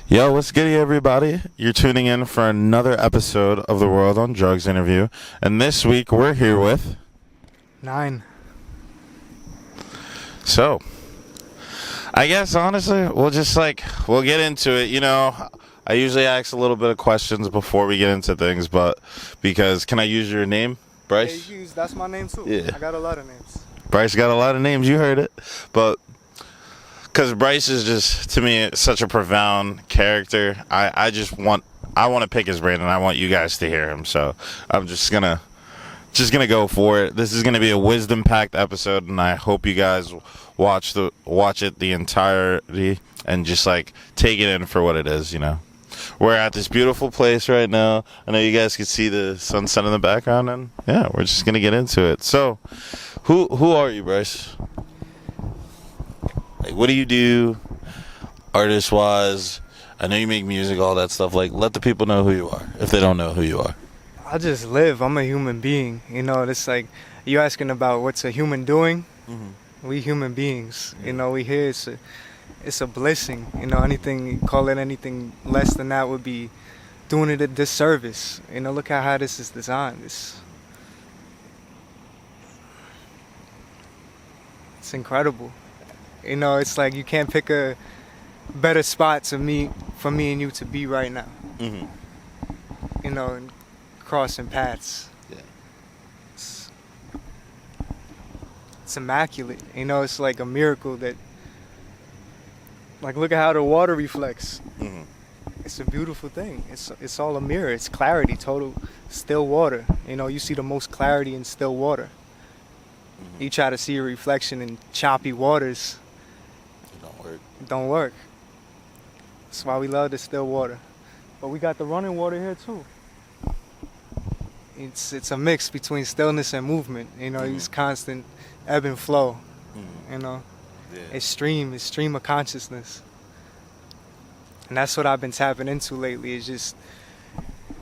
Yo, what's good, everybody? You're tuning in for another episode of the World on Drugs interview. And this week, we're here with... 9. So, I guess, honestly, we'll get into it. You know, I usually ask a little bit of questions before we get into things, but because... Can I use your name, Bryce? Yeah, that's my name, too. Yeah. I got a lot of names. Bryce got a lot of names, you heard it. But... Because Bryce is just, to me, such a profound character. I want to pick his brain, and I want you guys to hear him. So I'm just gonna go for it. This is gonna be a wisdom-packed episode, and I hope you guys watch it the entirety and just take it in for what it is. You know, we're at this beautiful place right now. I know you guys can see the sunset in the background, and yeah, we're just gonna get into it. So, who are you, Bryce? What do you do, artist-wise? I know you make music, all that stuff. Let the people know who you are, if they don't know who you are. I just live. I'm a human being. You know, it's like you asking about what's a human doing. Mm-hmm. We human beings. You know, we here. It's a blessing. You know, call it anything less than that would be doing it a disservice. You know, look how this is designed. It's incredible. You know, it's like you can't pick a better spot for me and you to be right now. Mm-hmm. You know, and crossing paths. Yeah. It's immaculate. You know, it's like a miracle that, look at how the water reflects. Mm-hmm. It's a beautiful thing. It's all a mirror. It's clarity, total still water. You know, you see the most clarity in still water. Mm-hmm. You try to see a reflection in choppy waters. It don't work. That's why we love the still water. But we got the running water here too. It's a mix between stillness and movement. You know, it's constant ebb and flow. You know, it's stream of consciousness. And that's what I've been tapping into lately, is just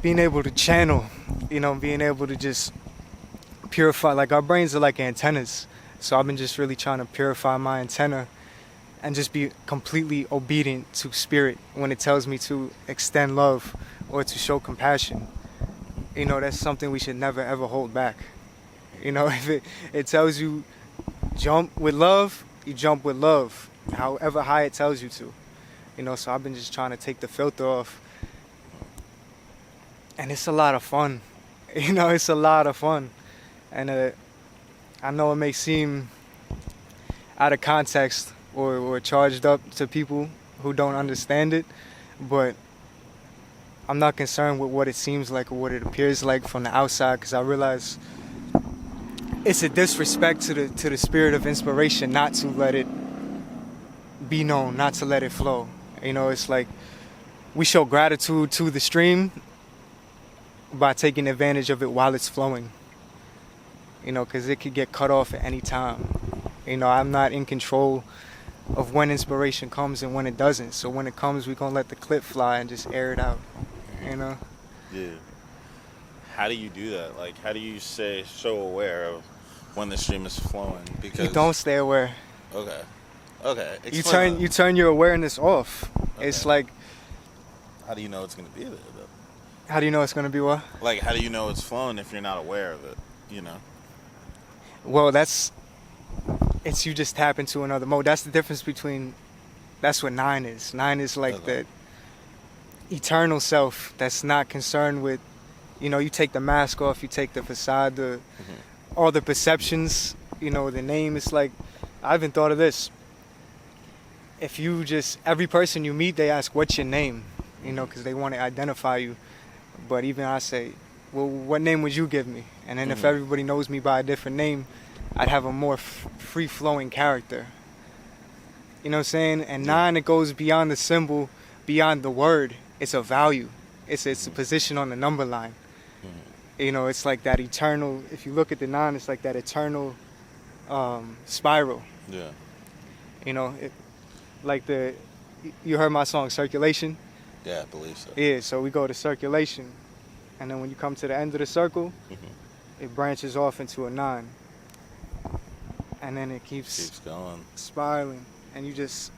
being able to channel, you know, being able to just purify. Like, our brains are like antennas. So I've been just really trying to purify my antenna and just be completely obedient to spirit when it tells me to extend love or to show compassion. You know, that's something we should never ever hold back. You know, if it tells you jump with love, you jump with love, however high it tells you to. You know, so I've been just trying to take the filter off. And it's a lot of fun. You know, it's a lot of fun. And I know it may seem out of context or charged up to people who don't understand it, but I'm not concerned with what it seems like or what it appears like from the outside, because I realize it's a disrespect to the spirit of inspiration not to let it be known, not to let it flow. You know, it's like we show gratitude to the stream by taking advantage of it while it's flowing. You know, because it could get cut off at any time. You know, I'm not in control of when inspiration comes and when it doesn't. So when it comes, we're going to let the clip fly and just air it out, you know? Yeah. How do you do that? How do you stay so aware of when the stream is flowing? Because you don't stay aware. Okay. You turn your awareness off. Okay. It's like... How do you know it's going to be there, though? How do you know it's going to be what? How do you know it's flowing if you're not aware of it, you know? Well, it's you just tap into another mode. That's the difference between... That's what 9 is. 9 is the eternal self that's not concerned with... You know, you take the mask off, you take the facade, all the perceptions, you know, the name. It's like... I even thought of this. If you just... Every person you meet, they ask, what's your name? You know, because they want to identify you. But even I say, well, what name would you give me? And then if everybody knows me by a different name, I'd have a more free-flowing character. You know what I'm saying? And 9, it goes beyond the symbol, beyond the word. It's a value. It's a position on the number line. You know, it's like that eternal... If you look at the 9, it's like that eternal spiral. Yeah. You know, you heard my song, Circulation? Yeah, I believe so. Yeah, so we go to circulation. And then when you come to the end of the circle, it branches off into a 9. And then it keeps going, spiraling. And you just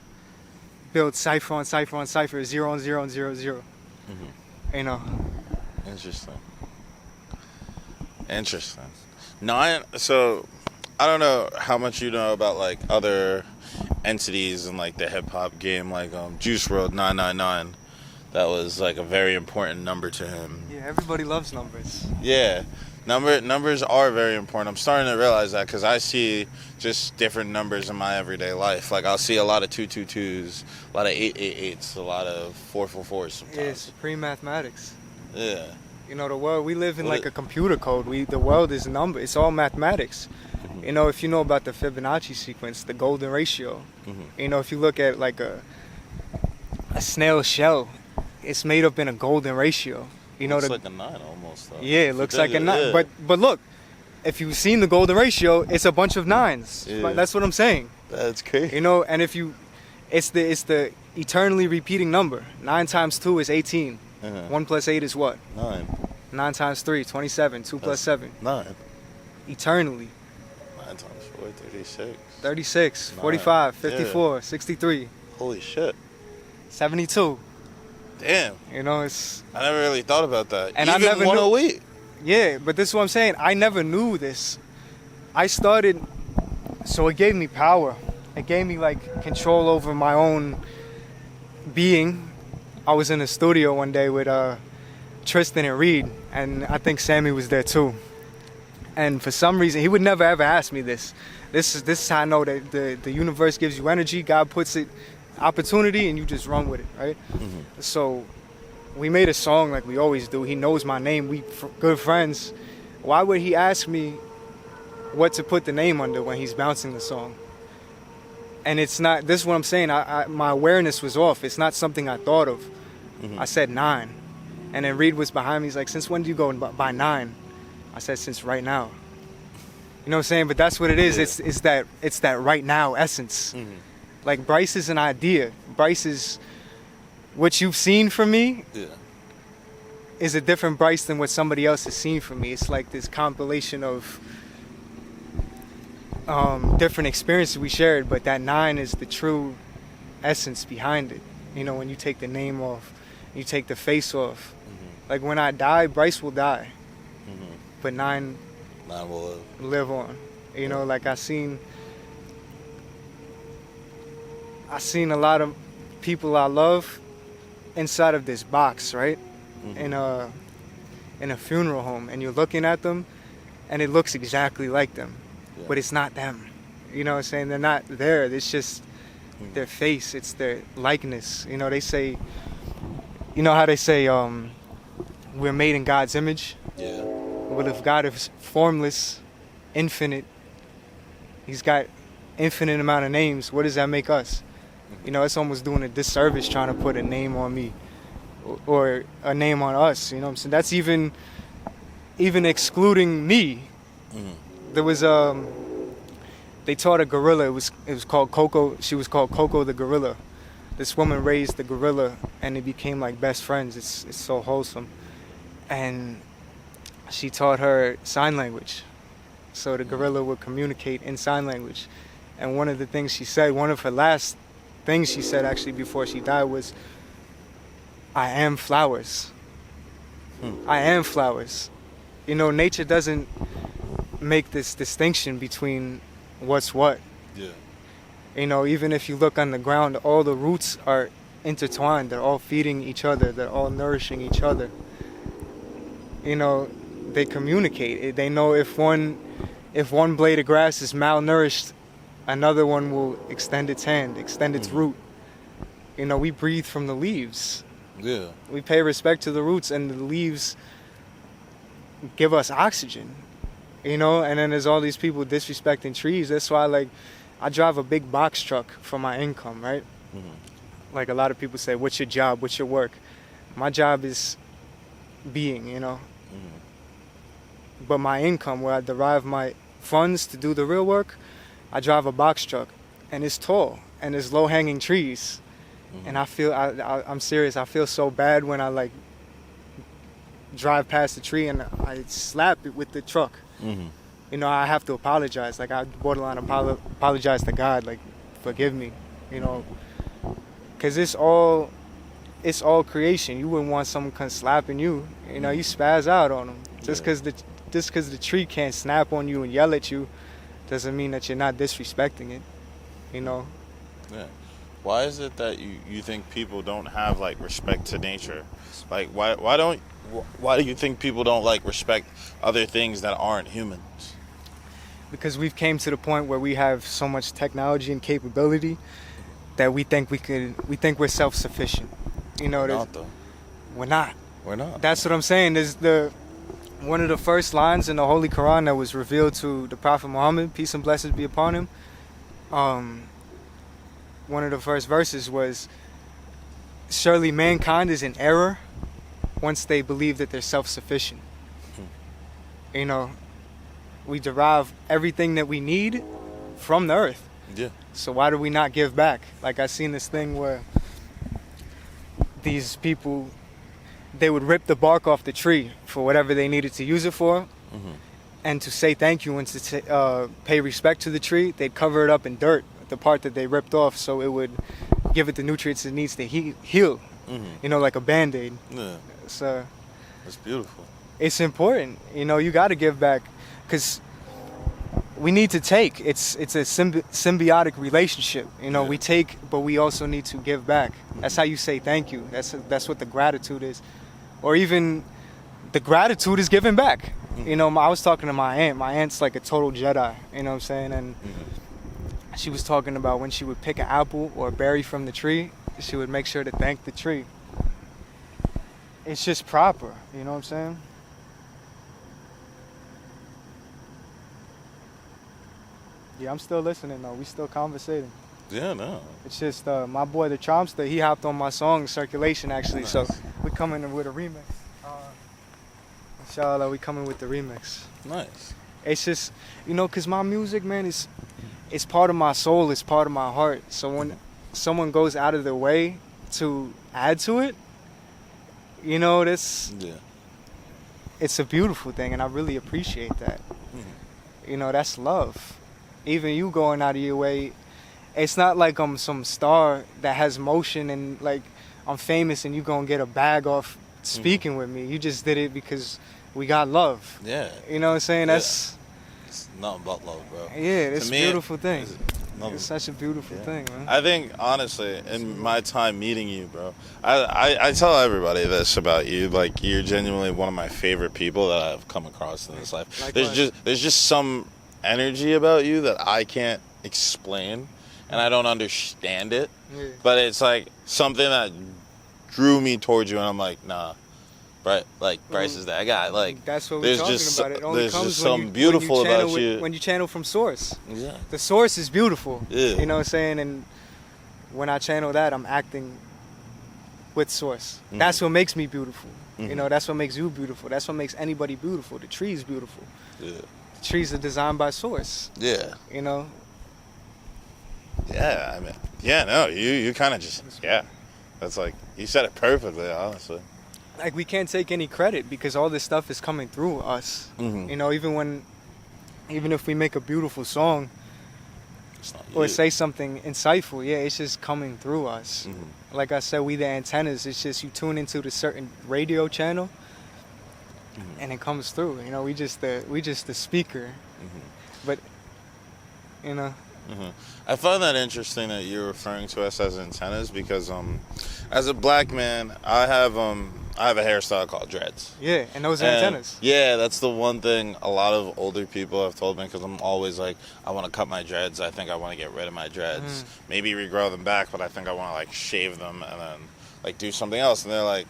build cipher on cipher on cipher, 0 on 0 on 0 0. You know. Interesting. No, so I don't know how much you know about like other entities in like the hip hop game, like Juice WRLD 999. That was like a very important number to him. Yeah, everybody loves numbers. Yeah, numbers are very important. I'm starting to realize that because I see just different numbers in my everyday life. Like I'll see a lot of 222s, a lot of 888s, a lot of 444s sometimes. Yeah, supreme mathematics. Yeah. You know, the world, we live in like a computer code. The world is number. It's all mathematics. You know, if you know about the Fibonacci sequence, the golden ratio. You know, if you look at like a snail shell, it's made up in a golden ratio. You know, It's like a 9 almost. Though. Yeah, it looks like a 9. Yeah. But look, if you've seen the golden ratio, it's a bunch of 9s. Yeah. That's what I'm saying. That's crazy. You know, and it's the eternally repeating number. 9 times 2 is 18. 1 plus 8 is what? 9. 9 times 3, 27. 2 plus 7. 9. Eternally. 9 times 4, 36. 36, 9. 45, 54, 63, Holy shit. 72. Damn. You know, it's... I never really thought about that. And Even I never knew... 108. Yeah, but this is what I'm saying. I never knew this. I started... So it gave me power. It gave me, like, control over my own being. I was in the studio one day with Tristan and Reed, and I think Sammy was there too. And for some reason, he would never ever ask me this. This is how I know that the universe gives you energy. God puts it opportunity, and you just run with it, right? So we made a song like we always do. He knows my name. We good friends. Why would he ask me what to put the name under when he's bouncing the song? And it's not. This is what I'm saying. My awareness was off. It's not something I thought of. I said 9, and then Reed was behind me. He's like, "Since when do you go by 9?" I said, "Since right now." You know what I'm saying? But that's what it is. Yeah. It's that right now essence. Like Bryce is an idea. Bryce is what you've seen from me. Yeah. Is a different Bryce than what somebody else has seen from me. It's like this compilation of different experiences we shared, but that 9 is the true essence behind it. You know, when you take the name off, you take the face off. Like when I die, Bryce will die, but 9 will live on. You know, like I seen a lot of people I love inside of this box, right? In a funeral home, and you're looking at them, and it looks exactly like them, but it's not them. You know what I'm saying? They're not there. It's just their face. It's their likeness. You know, they say, you know how they say we're made in God's image? Yeah. Well, if God is formless, infinite, he's got infinite amount of names, what does that make us? You know, it's almost doing a disservice trying to put a name on me or a name on us. You know what I'm saying? That's even excluding me. There was they taught a gorilla. It was called Coco. She was called Coco the gorilla. This woman raised the gorilla, and they became like best friends. It's so wholesome. And she taught her sign language, so the gorilla would communicate in sign language. And one of the things she said, one of her last things she said actually before she died was, "I am flowers. I am flowers." You know, nature doesn't make this distinction between what's what. Yeah. You know, even if you look on the ground, all the roots are intertwined. They're all feeding each other. They're all nourishing each other. You know, they communicate. They know if one blade of grass is malnourished, another one will extend its hand, extend its root. You know, we breathe from the leaves. Yeah. We pay respect to the roots, and the leaves give us oxygen. You know, and then there's all these people disrespecting trees. That's why, like, I drive a big box truck for my income, right? Like a lot of people say, "What's your job? What's your work?" My job is being, you know. But my income, where I derive my funds to do the real work, I drive a box truck, and it's tall, and there's low-hanging trees. And I feel, I'm serious, I feel so bad when I, like, drive past the tree and I slap it with the truck. You know, I have to apologize. Like, I borderline apologize to God, like, forgive me, you know. Because it's all creation. You wouldn't want someone come slapping you. You know, you spaz out on them. Just because the tree can't snap on you and yell at you doesn't mean that you're not disrespecting it. You know? Yeah. Why is it that you think people don't have like respect to nature? Like why do you think people don't like respect other things that aren't humans? Because we've came to the point where we have so much technology and capability that we think we're self-sufficient. You know, We're not, though. we're not. We're not. That's what I'm saying. There's one of the first lines in the Holy Quran that was revealed to the Prophet Muhammad, peace and blessings be upon him. One of the first verses was, surely mankind is in error once they believe that they're self-sufficient. You know, we derive everything that we need from the earth. Yeah. So why do we not give back? Like I seen this thing where these people, they would rip the bark off the tree for whatever they needed to use it for. Mm-hmm. And to say thank you and to pay respect to the tree, they'd cover it up in dirt, the part that they ripped off, so it would give it the nutrients it needs to heal. Mm-hmm. You know, like a Band-Aid. Yeah. So That's beautiful. it's important. You know, you got to give back because we need to take. It's a symbiotic relationship. You know, Yeah. we take, but we also need to give back. That's how you say thank you. That's what the gratitude is. Or even the gratitude is giving back. You know, I was talking to my aunt. My aunt's like a total Jedi. You know what I'm saying? And she was talking about when she would pick an apple or a berry from the tree, she would make sure to thank the tree. It's just proper. You know what I'm saying? Yeah, I'm still listening though. We still conversating. Yeah, no. It's just my boy the Chompster, he hopped on my song Circulation actually. Nice. So we coming with a remix. Inshallah, we coming with the remix. Nice. It's just, you know, cause my music, man, it's part of my soul. It's part of my heart. So when someone goes out of their way to add to it, you know, it's a beautiful thing, and I really appreciate that. Mm-hmm. You know, that's love. Even you going out of your way, it's not like I'm some star that has motion and like I'm famous and you gonna get a bag off speaking with me. You just did it because we got love. Yeah. You know what I'm saying? It's nothing but love, bro. Yeah, it's To a me, beautiful thing. It's It's such a beautiful thing, man. I think, honestly, in my time meeting you, bro, I tell everybody this about you. Like, you're genuinely one of my favorite people that I've come across in this life. Likewise. There's just some energy about you that I can't explain, and I don't understand it. Yeah. But it's like something that drew me towards you, and I'm like, nah. Right, like Bryce is that guy. Like that's what we're there's talking just about. It only there's comes just when something beautiful when you about you. when you channel from source. Yeah. The source is beautiful. Yeah. You know what I'm saying? And when I channel that, I'm acting with source. Mm-hmm. That's what makes me beautiful. Mm-hmm. You know, that's what makes you beautiful. That's what makes anybody beautiful. The tree's beautiful. Yeah. The trees are designed by source. Yeah. You know? Yeah, I mean, yeah, no, you kind of just, yeah. That's like, you said it perfectly, honestly. Like, we can't take any credit because all this stuff is coming through us. Mm-hmm. You know, even if we make a beautiful song It's not or you. say something insightful, yeah, it's just coming through us. Mm-hmm. Like I said, we the antennas. It's just you tune into the certain radio channel, and it comes through. You know, we just the speaker. But you know, I find that interesting that you're referring to us as antennas because, as a black man, I have a hairstyle called dreads. yeah, and those are antennas. Yeah, that's the one thing a lot of older people have told me because I'm always like, I want to cut my dreads. I think I want to get rid of my dreads. Maybe regrow them back, but I think I want to like shave them and then like do something else. And they're like,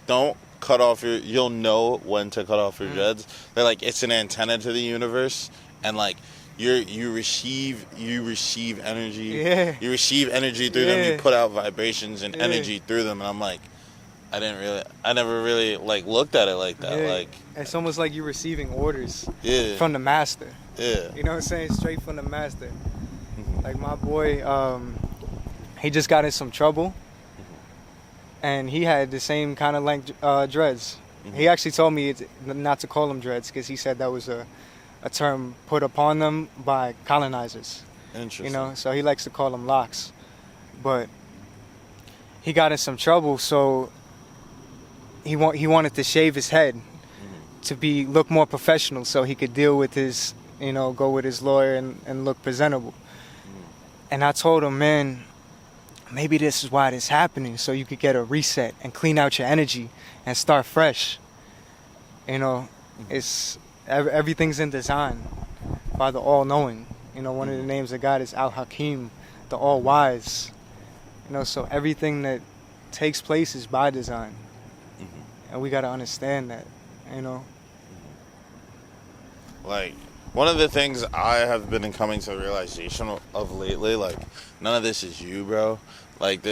don't cut off you'll know when to cut off your dreads. They're like, it's an antenna to the universe, and like you receive energy. Yeah. You receive energy through them. You put out vibrations and energy through them, and I'm like, I never really like looked at it like that. Yeah. Like, it's almost like you're receiving orders yeah, from the master. yeah, You know what I'm saying? Straight from the master. Like my boy, he just got in some trouble, and he had the same kind of length dreads. He actually told me not to call them dreads because he said that was a term put upon them by colonizers. interesting. You know, so he likes to call them locks. But he got in some trouble, so he wanted to shave his head to look more professional, so he could deal with his, go with his lawyer and look presentable. And I told him, man, maybe this is why this is happening, so you could get a reset and clean out your energy and start fresh. It's everything's in design by the all-knowing. One of the names of God is Al-Hakim, the all-wise. So everything that takes place is by design. And we got to understand that, Like, one of the things I have been coming to the realization of lately, like, none of this is you, bro. Like,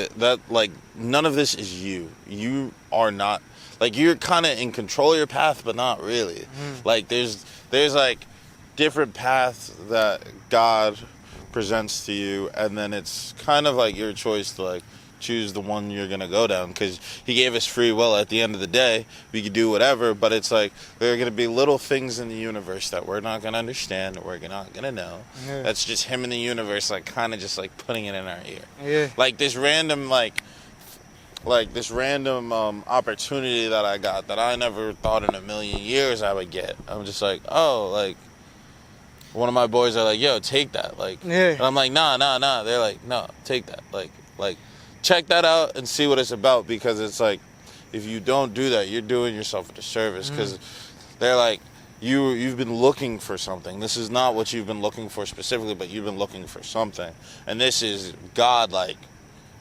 none of this is you. You are not, like, you're kind of in control of your path, but not really. Like, there's like, different paths that God presents to you, and then it's kind of like your choice to, like, choose the one you're gonna go down, because he gave us free will. At the end of the day, we could do whatever, but it's like there are gonna be little things in the universe that we're not gonna understand, that we're not gonna know. That's just him in the universe, like, kind of just like putting it in our ear. Like this random opportunity that I got that I never thought in a million years I would get. I'm just like, oh, like, one of my boys are like, yo, take that, like, and I'm like, nah. They're like, no, take that, like check that out and see what it's about, because it's like, if you don't do that, you're doing yourself a disservice, because they're like, you've been looking for something. This is not what you've been looking for specifically, but you've been looking for something, and this is God, like,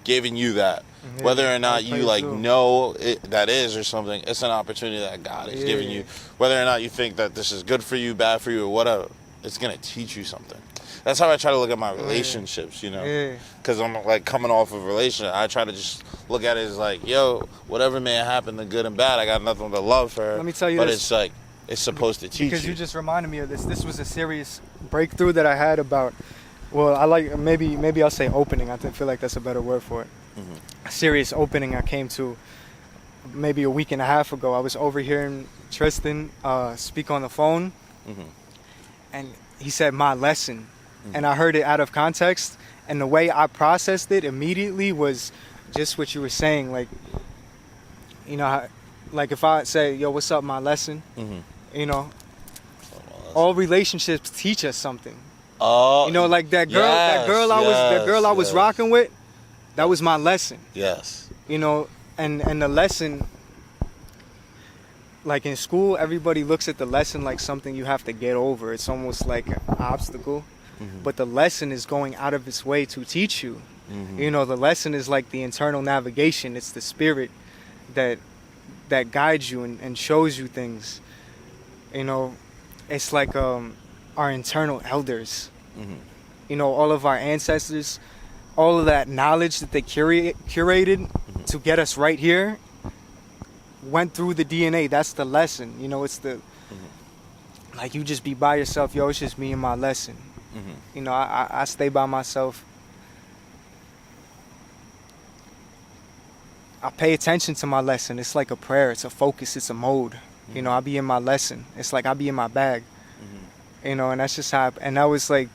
giving you that. Whether or not you, like, know it, that is or something, it's an opportunity that God is giving you. Whether or not you think that this is good for you, bad for you, or whatever, it's gonna teach you something. That's how I try to look at my relationships, because I'm, like, coming off of a relationship. I try to just look at it as like, yo, whatever may happen, the good and bad, I got nothing but love for her. Let me tell you but this. It's like, it's supposed to teach you. Because you just reminded me of this. This was a serious breakthrough that I had about, well, I like, maybe I'll say opening. I feel like that's a better word for it. A serious opening I came to maybe a week and a half ago. I was overhearing Tristan speak on the phone, and he said, my lesson. And I heard it out of context, and the way I processed it immediately was just what you were saying. Like, like if I say, yo, what's up, my lesson? All relationships teach us something. Like that girl I was rocking with, that was my lesson. And the lesson, like in school, everybody looks at the lesson like something you have to get over. It's almost like an obstacle. But the lesson is going out of its way to teach you. The lesson is like the internal navigation. It's the spirit that guides you and shows you things. It's like our internal elders. All of our ancestors, all of that knowledge that they curated to get us right here went through the DNA. That's the lesson. It's the, like, you just be by yourself. Yo, it's just me and my lesson. I stay by myself. I pay attention to my lesson. It's like a prayer. It's a focus. It's a mode. I be in my lesson. It's like I be in my bag. And that's just how. And that was like,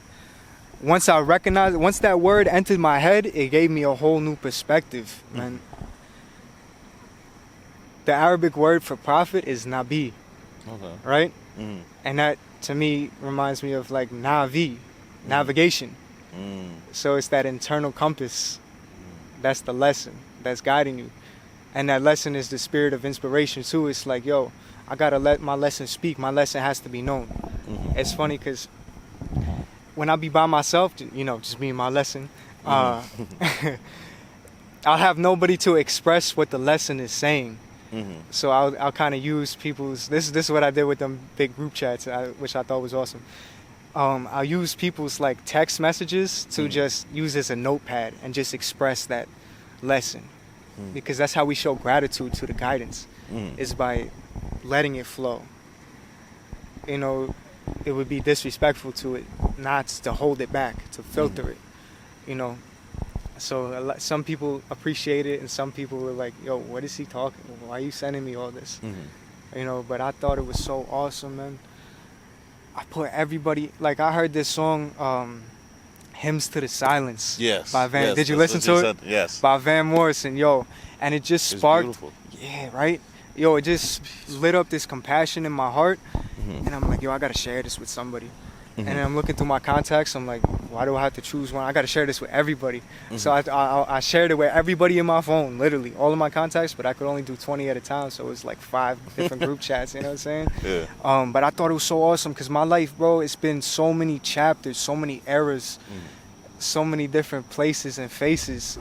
once that word entered my head, it gave me a whole new perspective, man. The Arabic word for prophet is nabi, right? And that, to me, reminds me of like navi, navigation. So it's that internal compass. That's the lesson that's guiding you. And that lesson is the spirit of inspiration too. It's like, yo, I gotta let my lesson speak. My lesson has to be known. It's funny because when I be by myself, just me and my lesson, I'll have nobody to express what the lesson is saying. So I'll kind of use people's, this is what I did with them big group chats, which I thought was awesome. I'll use people's like text messages to just use as a notepad and just express that lesson, because that's how we show gratitude to the guidance, is by letting it flow. It would be disrespectful to it not to hold it back, to filter it, So some people appreciate it, and some people were like, yo, what is he talking? Why are you sending me all this? But I thought it was so awesome, man. I put everybody, like, I heard this song, Hymns to the Silence. Yes. By Van. Yes, Did you that's listen what to you it? said. Yes. By Van Morrison, yo. And it just It's sparked. beautiful. Yeah, right? Yo, it just lit up this compassion in my heart. Mm-hmm. And I'm like, yo, I got to share this with somebody. Mm-hmm. And then I'm looking through my contacts. I'm like, why do I have to choose one? I got to share this with everybody. Mm-hmm. So I shared it with everybody in my phone, literally. All of my contacts, but I could only do 20 at a time. So it was like 5 different group chats, you know what I'm saying? Yeah. But I thought it was so awesome because my life, bro, it's been so many chapters, so many eras, so many different places and faces.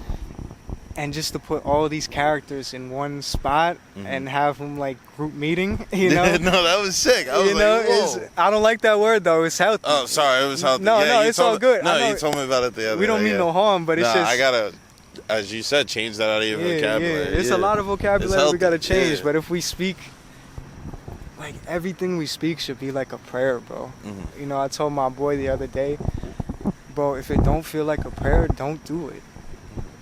And just to put all these characters in one spot and have them like group meeting, you know? No, that was sick. I was like, whoa. I don't like that word though. It's healthy. Oh, sorry, it was healthy. No, yeah, no, it's all good. No, I know you told me about it the other day. We don't mean no harm, but it's just. I gotta, as you said, change that out of your vocabulary. Yeah, it's a lot of vocabulary we gotta change. Yeah. But if we speak, like everything we speak should be like a prayer, bro. Mm-hmm. You know, I told my boy the other day, bro, if it don't feel like a prayer, don't do it.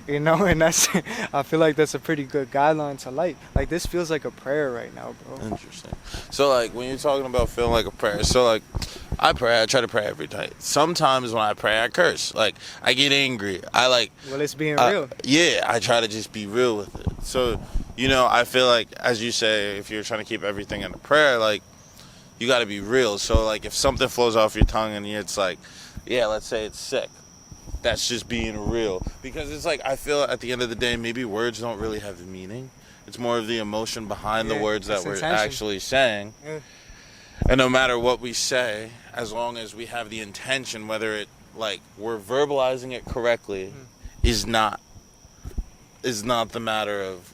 You know, and that's, I feel like that's a pretty good guideline to life. Like, this feels like a prayer right now, bro. Interesting. So, like, when you're talking about feeling like a prayer, so, like, I pray, I try to pray every night. Sometimes when I pray, I curse. Like, I get angry. I, like... Well, it's being real. Yeah, I try to just be real with it. So, you know, I feel like, as you say, if you're trying to keep everything in a prayer, like, you got to be real. So, like, if something flows off your tongue and it's like, yeah, let's say it's sick. That's just being real. Because it's like, I feel at the end of the day, maybe words don't really have meaning. It's more of the emotion behind the words that we're actually saying. Yeah. And no matter what we say, as long as we have the intention, whether it, like, we're verbalizing it correctly, is not the matter of,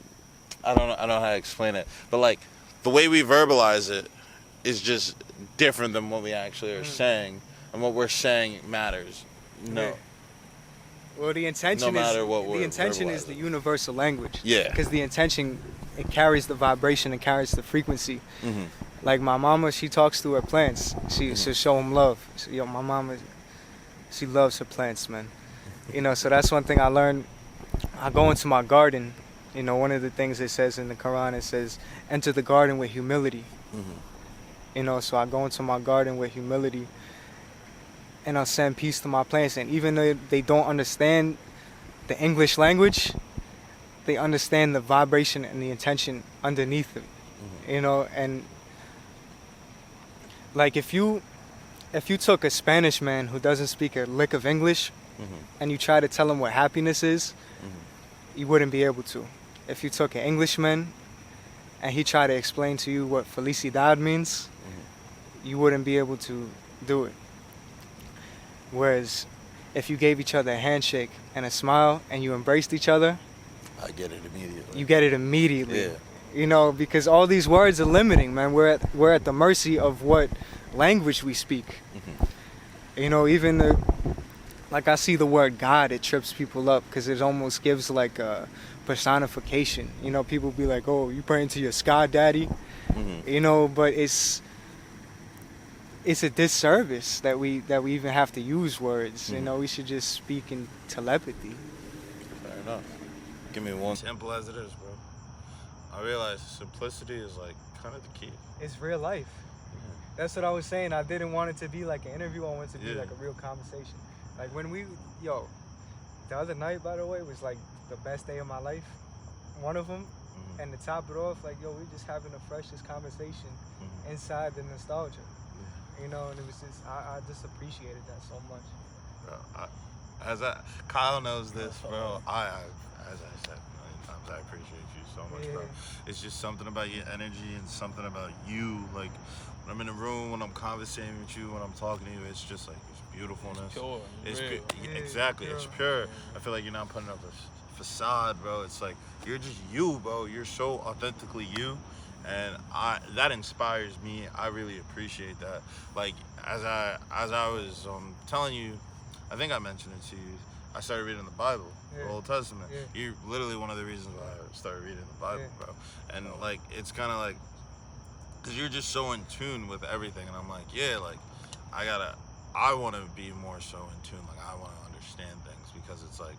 I don't know how to explain it. But, like, the way we verbalize it is just different than what we actually are saying. And what we're saying matters. No. Yeah. Well, the intention is the universal language. Yeah. Because the intention, it carries the vibration, it carries the frequency. Mm-hmm. Like my mama, she talks to her plants. She'll show them love. So, my mama, she loves her plants, man. You know, so that's one thing I learned. I go into my garden. You know, one of the things it says in the Quran, it says, enter the garden with humility. Mm-hmm. You know, so I go into my garden with humility. And I'll send peace to my plants. And even though they don't understand the English language, they understand the vibration and the intention underneath it. Mm-hmm. You know, and like if you took a Spanish man who doesn't speak a lick of English and you try to tell him what happiness is, you wouldn't be able to. If you took an Englishman and he tried to explain to you what felicidad means, you wouldn't be able to do it. Whereas if you gave each other a handshake and a smile and you embraced each other, I get it immediately. You get it immediately. Yeah. You know, because all these words are limiting, man. We're at the mercy of what language we speak. Mm-hmm. You know, even like I see the word God, it trips people up because it almost gives like a personification. You know, people be like, "Oh, you praying to your sky daddy," you know, but it's a disservice that we even have to use words. You know, we should just speak in telepathy. Fair enough. Give me one. Simple as it is, bro. I realize simplicity is like kind of the key. It's real life. Yeah. That's what I was saying. I didn't want it to be like an interview. I wanted it to be like a real conversation. Like when the other night, by the way, was like the best day of my life. One of them. And to top it off, like, we just having the freshest conversation inside the nostalgia. You know, and it was just, I just appreciated that so much. Bro, Kyle knows this, bro. As I said a million times, I appreciate you so much, bro. It's just something about your energy and something about you. Like, when I'm in a room, when I'm conversating with you, when I'm talking to you, it's just like, it's beautifulness. It's pure. It's exactly, it's pure. I feel like you're not putting up a facade, bro. It's like, you're just you, bro. You're so authentically you. And that inspires me. I really appreciate that. Like, as I was telling you, I think I mentioned it to you, I started reading the Bible, the Old Testament. You're literally one of the reasons why I started reading the Bible, bro. And like, it's kind of like, because you're just so in tune with everything. And I'm like, like, I want to be more so in tune. Like, I want to understand things because it's like,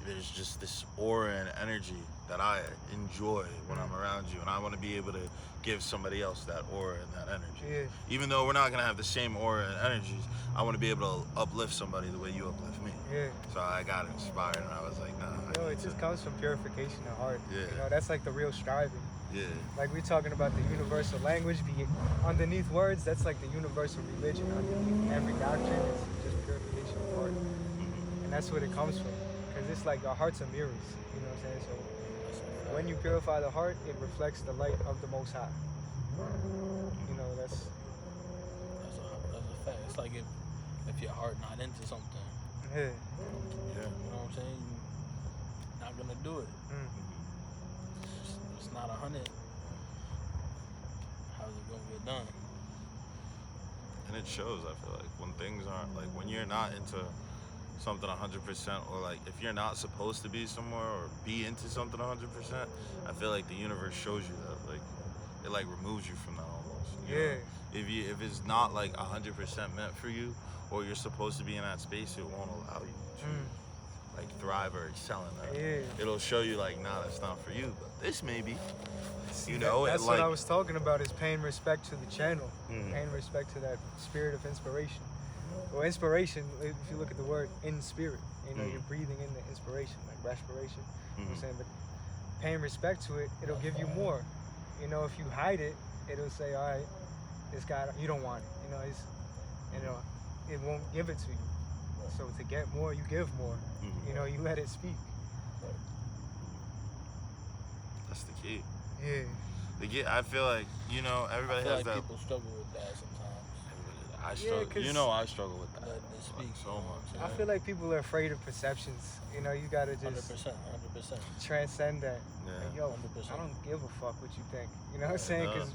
there's just this aura and energy that I enjoy when I'm around you, and I want to be able to give somebody else that aura and that energy. Yeah. Even though we're not gonna have the same aura and energies, I want to be able to uplift somebody the way you uplift me. Yeah. So I got inspired, and I was like, nah. It just comes from purification of heart. Yeah. That's like the real striving. Yeah. Like we're talking about the universal language, underneath words, that's like the universal religion. Underneath every doctrine, it's just purification of heart. And that's where it comes from. Because it's like our hearts are mirrors, you know what I'm saying? So when you purify the heart, it reflects the light of the Most High. That's a fact. It's like if your heart not into something, yeah. You know what I'm saying? You're not gonna do it. It's not 100. How's it gonna get done? And it shows, I feel like, when things aren't, like, when you're not into something 100%, or like if you're not supposed to be somewhere or be into something 100%, I feel like the universe shows you that, like, it like removes you from that almost. You know? If it's not like 100% meant for you, or you're supposed to be in that space, it won't allow you to like thrive or excel in that. It'll show you like, nah, that's not for you, but this may be. That's what I was talking about, is paying respect to the channel, paying respect to that spirit of inspiration. Well, inspiration, if you look at the word in spirit, you're breathing in the inspiration, like respiration. You know what I'm saying? But paying respect to it, it'll give you more. If you hide it, it'll say, all right, this guy, you don't want it. It won't give it to you. So to get more, you give more. You let it speak. That's the key. Yeah. I feel like, everybody has that. People struggle with that sometimes. I struggle. I struggle with that. They speak so much. I feel like people are afraid of perceptions. You gotta just 100%. transcend that. Yeah. Like, yo, 100%. I don't give a fuck what you think. You know what I'm saying? Because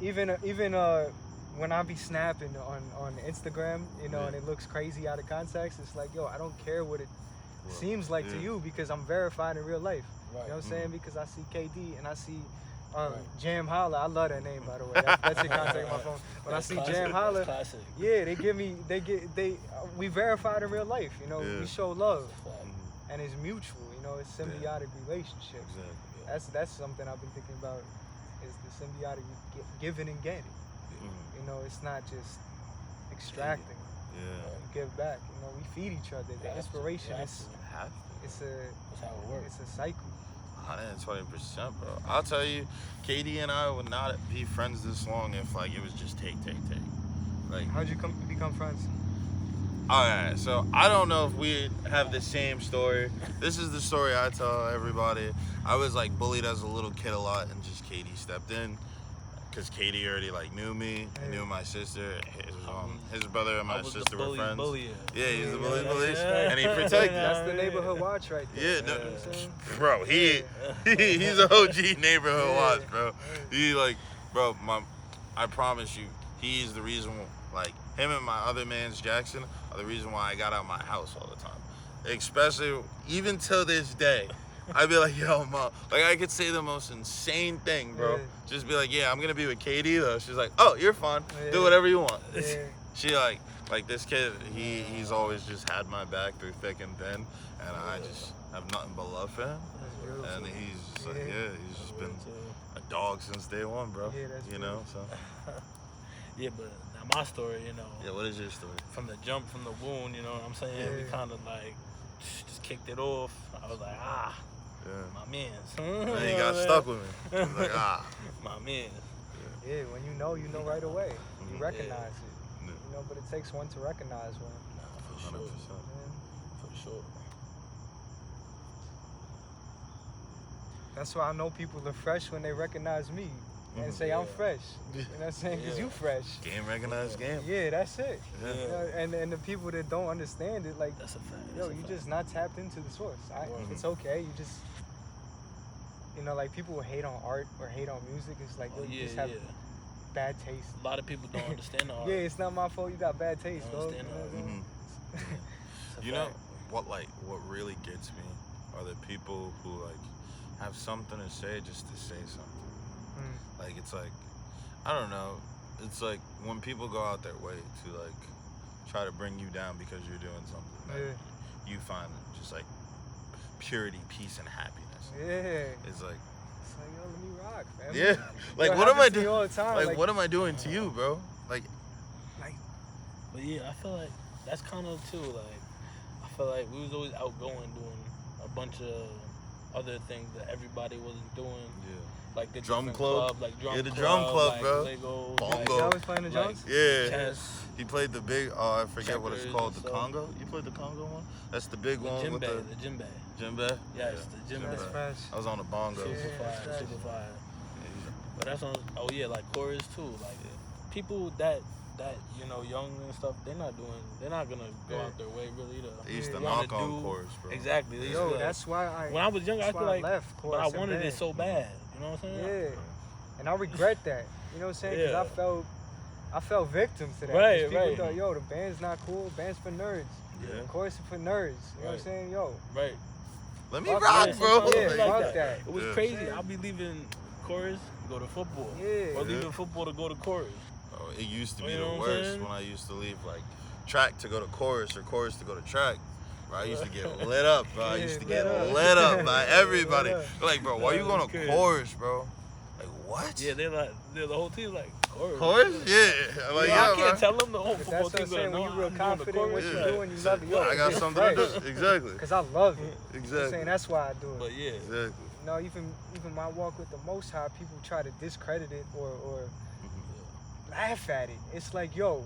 even when I be snapping on Instagram, and it looks crazy out of context, it's like, yo, I don't care what it seems like to you, because I'm verified in real life. Right. You know what I'm saying? Because I see KD and I see Jam Holla. I love that name, by the way. That's your contact on my phone. When I see Jam Holla, we verified in real life. We show love, and it's mutual. It's symbiotic relationship. Exactly. That's something I've been thinking about, is the symbiotic giving and getting. It's not just extracting. You give back. We feed each other. The inspiration is That's how it works. It's a cycle. 120%, bro. I'll tell you, Katie and I would not be friends this long if like it was just take. Like, how'd you become friends? Alright, so I don't know if we have the same story. This is the story I tell everybody. I was like bullied as a little kid a lot, and just Katie stepped in. Because Katie already like knew me, knew my sister, his brother and my sister were friends. Yeah, he's the bully, and he protected. That's the neighborhood watch right there. Yeah, bro, he's an OG neighborhood watch, bro. He like, bro, I promise you, he's the reason. Like him and my other man's Jackson are the reason why I got out of my house all the time. Especially even till this day. I'd be like, yo, mom. Like, I could say the most insane thing, bro. Yeah. Just be like, yeah, I'm going to be with Katie, though. She's like, oh, you're fine. Do whatever you want. Yeah. She, like this kid, he's always just had my back through thick and thin. And I just have nothing but love for him. And he's just like, he's just been a dog since day one, bro. Yeah, that's so. Yeah, but now my story, Yeah, what is your story? From the jump, from the wound, you know what I'm saying? Yeah. We kind of like just kicked it off. I was like, my mans. And then he got stuck with me. I was like, my mans. Yeah, when you know right away. You recognize it. But it takes one to recognize one. Nah, for 100%. sure. For sure. That's why I know people are fresh when they recognize me and say I'm fresh. You know what I'm saying? Because you fresh. Game recognized game. Yeah, that's it. Yeah. And the people that don't understand it, like, That's a fact. you just not tapped into the source. It's okay. You just, like people will hate on art or hate on music. It's like, you just have bad taste. A lot of people don't understand the art. Yeah, it's not my fault you got bad taste, bro. Understand the art. You know what really gets me are the people who like have something to say just to say something. Like, it's like, I don't know. It's like when people go out their way to like try to bring you down because you're doing something that you find just like purity, peace, and happiness. Yeah. It's like, Yo, let me rock, man. yeah, like Yo, what am I happens to me doing? all the time. Like what am I doing to you, bro? Like, But yeah, I feel like that's kind of too. Like, I feel like we was always outgoing, doing a bunch of other things that everybody wasn't doing. yeah. Like the Drum different club? club, like drum Yeah, the club, drum club, like bro. Legos, Bongo. Y'all was playing the like, drums? Yeah. chess, He played the big. I forget what it's Checkers called. and The stuff. Congo. You played the Congo one. That's the big one djembe, with the the djembe. djembe. Yes, Yeah. the djembe. That's fresh. I was on the bongo. Yeah. Super that's fire, fresh. super fire. But that's on. Oh yeah, like chorus too. Like people that young and stuff, they're not gonna go out their way really to. They used to wanna knock on do- chorus, bro. Exactly. They used Yo, to, that's why when I was younger, I that's feel why like, left but I chorus and wanted it band. so bad. You know what I'm saying? Yeah. And I regret that. You know what I'm saying? Because Yeah. I felt victim to that. Right, 'Cause people right. thought, yo, the band's not cool. Band's for nerds. Yeah. Chorus is for nerds. You know what I'm Right. saying? Yo, Right. Let me Fuck rock, yeah, bro. sometimes Yeah, it's like fuck that. that. It was Yeah. crazy. I'll be leaving chorus, go to football. Yeah. Or Yeah. leaving football to go to chorus. Oh, it used to be You the know what I'm worst saying? when I used to leave like track to go to chorus or chorus to go to track. Bro, I used to get lit up, bro. I used to get lit up by everybody. Lit up. They're like, bro, why you going That's to crazy. chorus, bro? Like, what? Yeah, the whole team's like chorus. Chorus? Yeah. I'm like, Yeah, yeah, I can't bro. tell them the whole But football that's what I'm team's saying. like, When no, you're real I'm doing the confident in what chorus. you're doing, you love it. Yo, I got something to do. Exactly. Because I love it. I'm Exactly. saying that's why I do it. But yeah, Exactly. You know, even my walk with the Most High, people try to discredit it or laugh at it. It's like, yo,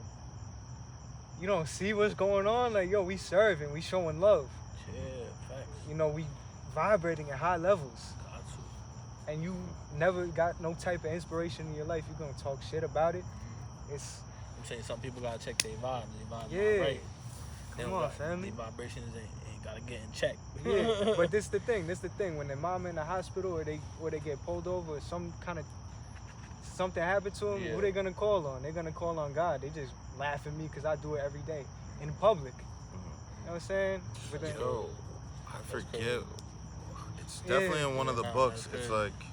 you don't see what's going on? Like, yo, we serving, we showing love. yeah, facts. You know, we vibrating at high levels. Got to. And you never got no type of inspiration in your life. You're gonna talk shit about it. It's I'm saying some people gotta check their vibe. Their vibe Yeah. not right. Come on, family. Their vibrations ain't gotta get in check. yeah. But this the thing. When their mom in the hospital or they get pulled over or something happened to them, Yeah. who they gonna call on? They're gonna call on God. They just laugh at me because I do it every day in public. You know what I'm saying? But then, Yo, I forget. crazy. It's Yeah. definitely in one of the Nah, books. that's It's crazy. like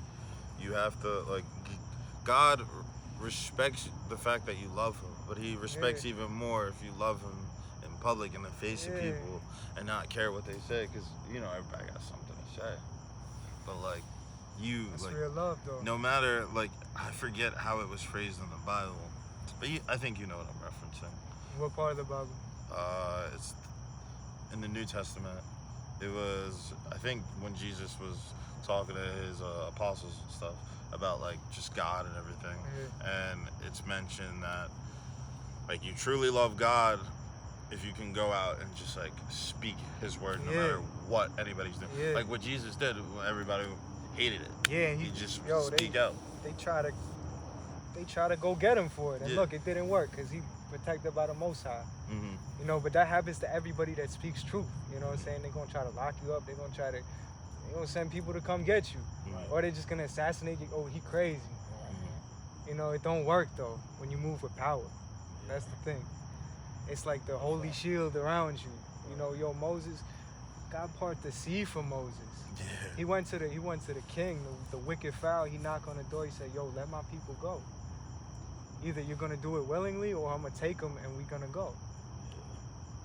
you have to like God respects the fact that you love him, but he respects even more if you love him in public in the face of Yeah. people and not care what they say, because everybody got something to say. But like you, that's like real love, though. no matter like I forget how it was phrased in the Bible, but I think you know what I'm referencing. What part of the Bible? It's in the New Testament. It was, I think, when Jesus was talking to his apostles and stuff about like just God and everything, and it's mentioned that like you truly love God if you can go out and just like speak His word no matter what anybody's doing. Yeah. Like what Jesus did, everybody hated it. Yeah, and He just they speak out. try to go get him for it, and Yeah. look, it didn't work because he protected by the Most High. Mm-hmm. You know, but that happens to everybody that speaks truth. You know what I'm saying? They're gonna try to lock you up. They're gonna send people to come get you, Right. or they're just gonna assassinate you. Oh, he crazy. You know, it don't work though when you move with power. That's the thing. It's like the holy shield around you. You know, yo, Moses, God part the sea for Moses. Yeah. He went to the king, the wicked Pharaoh. He knocked on the door. He said, "Yo, let my people go. Either you're gonna do it willingly, or I'm gonna take them and we're gonna go."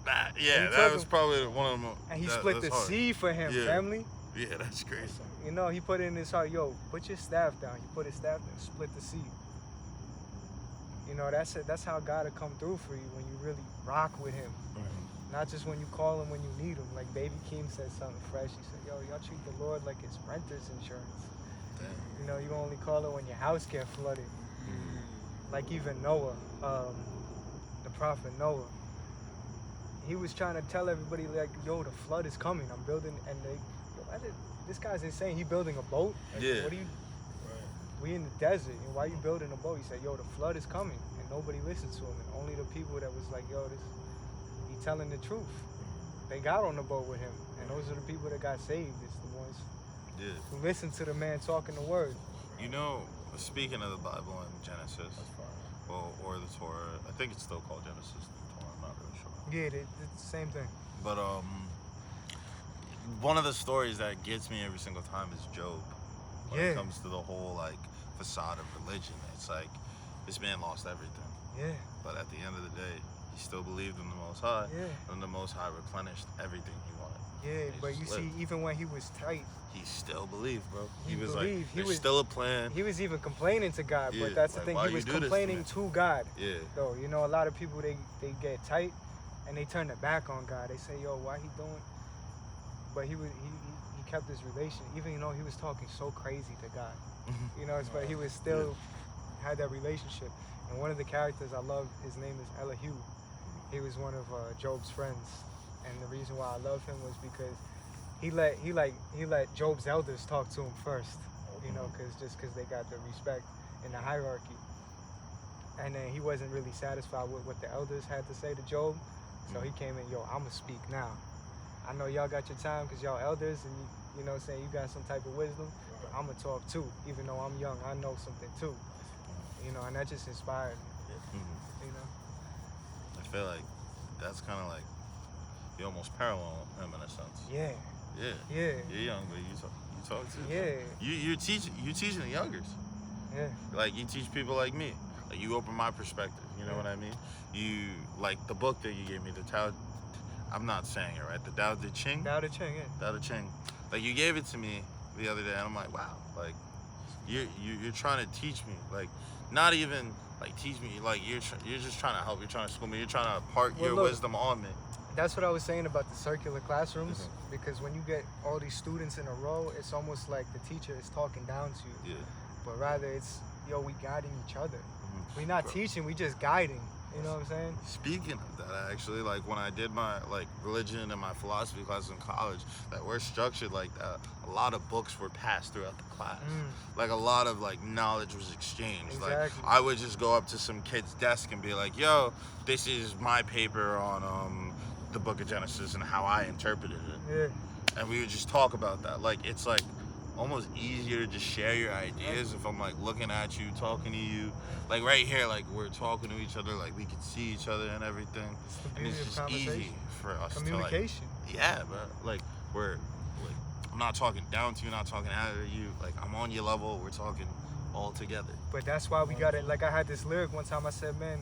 Yeah, he that took was him. probably one of them. And he split the sea for him, Yeah. family. Yeah, that's crazy. You know, he put it in his heart, yo, put your staff down. He put his staff down, split the sea. You know, that's it. That's how God will come through for you when you really rock with him. Not just when you call him when you need him. Like Baby Keem said something fresh. He said, yo, y'all treat the Lord like it's renter's insurance. Damn. You know, you only call it when your house get flooded. Like even Noah, the prophet Noah, he was trying to tell everybody like, yo, the flood is coming. I'm building, and this guy's insane. He building a boat. Like, Yeah. What are you? We in the desert, and why you building a boat? He said, yo, the flood is coming, and nobody listened to him. And only the people that was like, yo, he telling the truth. They got on the boat with him, and those are the people that got saved. It's the ones Yeah. who listened to the man talking the word. You know, speaking of the Bible and Genesis, well, or the Torah, I think it's still called Genesis, the Torah, I'm not really sure. Yeah, it's the same thing. But one of the stories that gets me every single time is Job. When Yeah. it comes to the whole like facade of religion, it's like this man lost everything, Yeah, but at the end of the day, he still believed in the Most High, yeah, and the Most High replenished everything he wanted. Yeah, He but just you see, lived. even when he was tight, He still believed, bro. He was believed. like, He there's was- still a plan. he was even complaining to God. Yeah, But that's the like, thing, why he was you do this to complaining me? to God. Yeah. Though, you know, a lot of people, they get tight and they turn their back on God. They say, yo, why he doing? But he kept his relation, even though he was talking so crazy to God. You know, but he was still had that relationship. And one of the characters I love, his name is Elihu. He was one of Job's friends, and the reason why I love him was because he let Job's elders talk to him first. You know, because they got the respect in the hierarchy. And then he wasn't really satisfied with what the elders had to say to Job, so he came in, yo, I'ma speak now. I know y'all got your time because y'all elders and you know what I'm saying, you got some type of wisdom, but I'ma talk too. Even though I'm young, I know something too. You know, and that just inspired me. You know? I feel like that's kind of like you almost parallel him in a sense. Yeah. Yeah. Yeah. You're young, but you talk to. Yeah. You're teaching the youngers. Yeah. Like you teach people like me. Like you open my perspective. You know what I mean? You like the book that you gave me, the Tao. I'm not saying it right. The Tao Te Ching. Tao Te Ching, yeah. Tao Te Ching. Like you gave it to me the other day, and I'm like, wow. Like you're trying to teach me. Like not even like teach me. Like you're just trying to help. You're trying to school me. You're trying to impart your wisdom on me. That's what I was saying about the circular classrooms, because when you get all these students in a row, it's almost like the teacher is talking down to you. Yeah. But rather it's, yo, we guiding each other. We're not teaching, we just guiding. You know what I'm saying? Speaking of that, actually, like when I did my like religion and my philosophy classes in college, that we're structured like that. A lot of books were passed throughout the class. Like a lot of like knowledge was exchanged. Exactly. Like I would just go up to some kid's desk and be like, "Yo, this is my paper on the Book of Genesis and how I interpreted it." Yeah. And we would just talk about that. Like it's like almost easier to just share your ideas if I'm like looking at you, talking to you, like right here, like we're talking to each other, like we can see each other and everything. It's the And beauty it's of just easy for us communication. to like, yeah, bro. Like we're like I'm not talking down to you, not talking at you. Like I'm on your level. We're talking all together. But that's why we got it. Like I had this lyric one time. I said, man,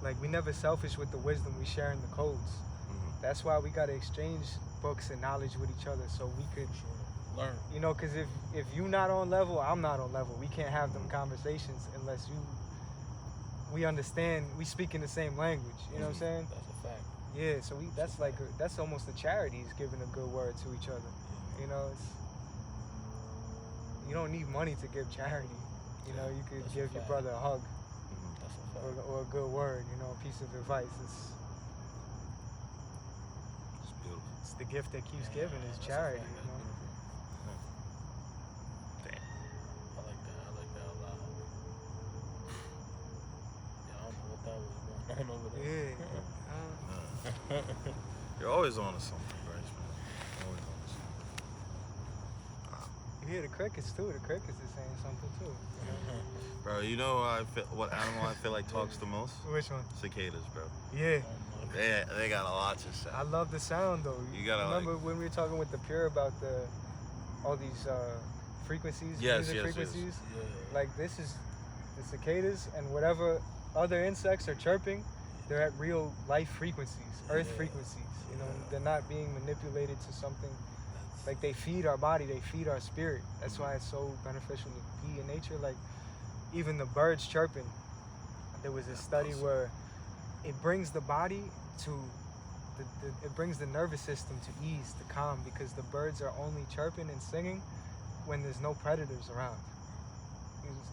like we never selfish with the wisdom. We sharing the codes. That's why we got to exchange books and knowledge with each other, so we could learn. You know, because if you not on level, I'm not on level. We can't have them conversations unless we understand, we speak in the same language. You know what I'm saying? That's a fact. Yeah, so that's like that's almost a charity, is giving a good word to each other. You know, you don't need money to give charity. You know, you could give your brother a hug, That's a fact. or a good word. You know, a piece of advice. It's beautiful. It's the gift that keeps giving, is charity. You know. Damn. I like that a lot. Yeah, I don't know what that was going on over there. Yeah. You're always on to something, Bryce, man. Always on to something. You hear the crickets too. The crickets is saying something too. You know? Bro, you know what animal I feel like talks the most? Which one? Cicadas, bro. Yeah. They got a lot to say. I love the sound though. You gotta remember when we were talking with the Pure about all these frequencies, music frequencies. Yeah. Like this is the cicadas and whatever other insects are chirping. They're at real life frequencies, earth frequencies. You know, they're not being manipulated to something. Like they feed our body, they feed our spirit. That's why it's so beneficial to be in nature. Like even the birds chirping. There was a study where it brings the body to it brings the nervous system to ease, to calm, because the birds are only chirping and singing when there's no predators around.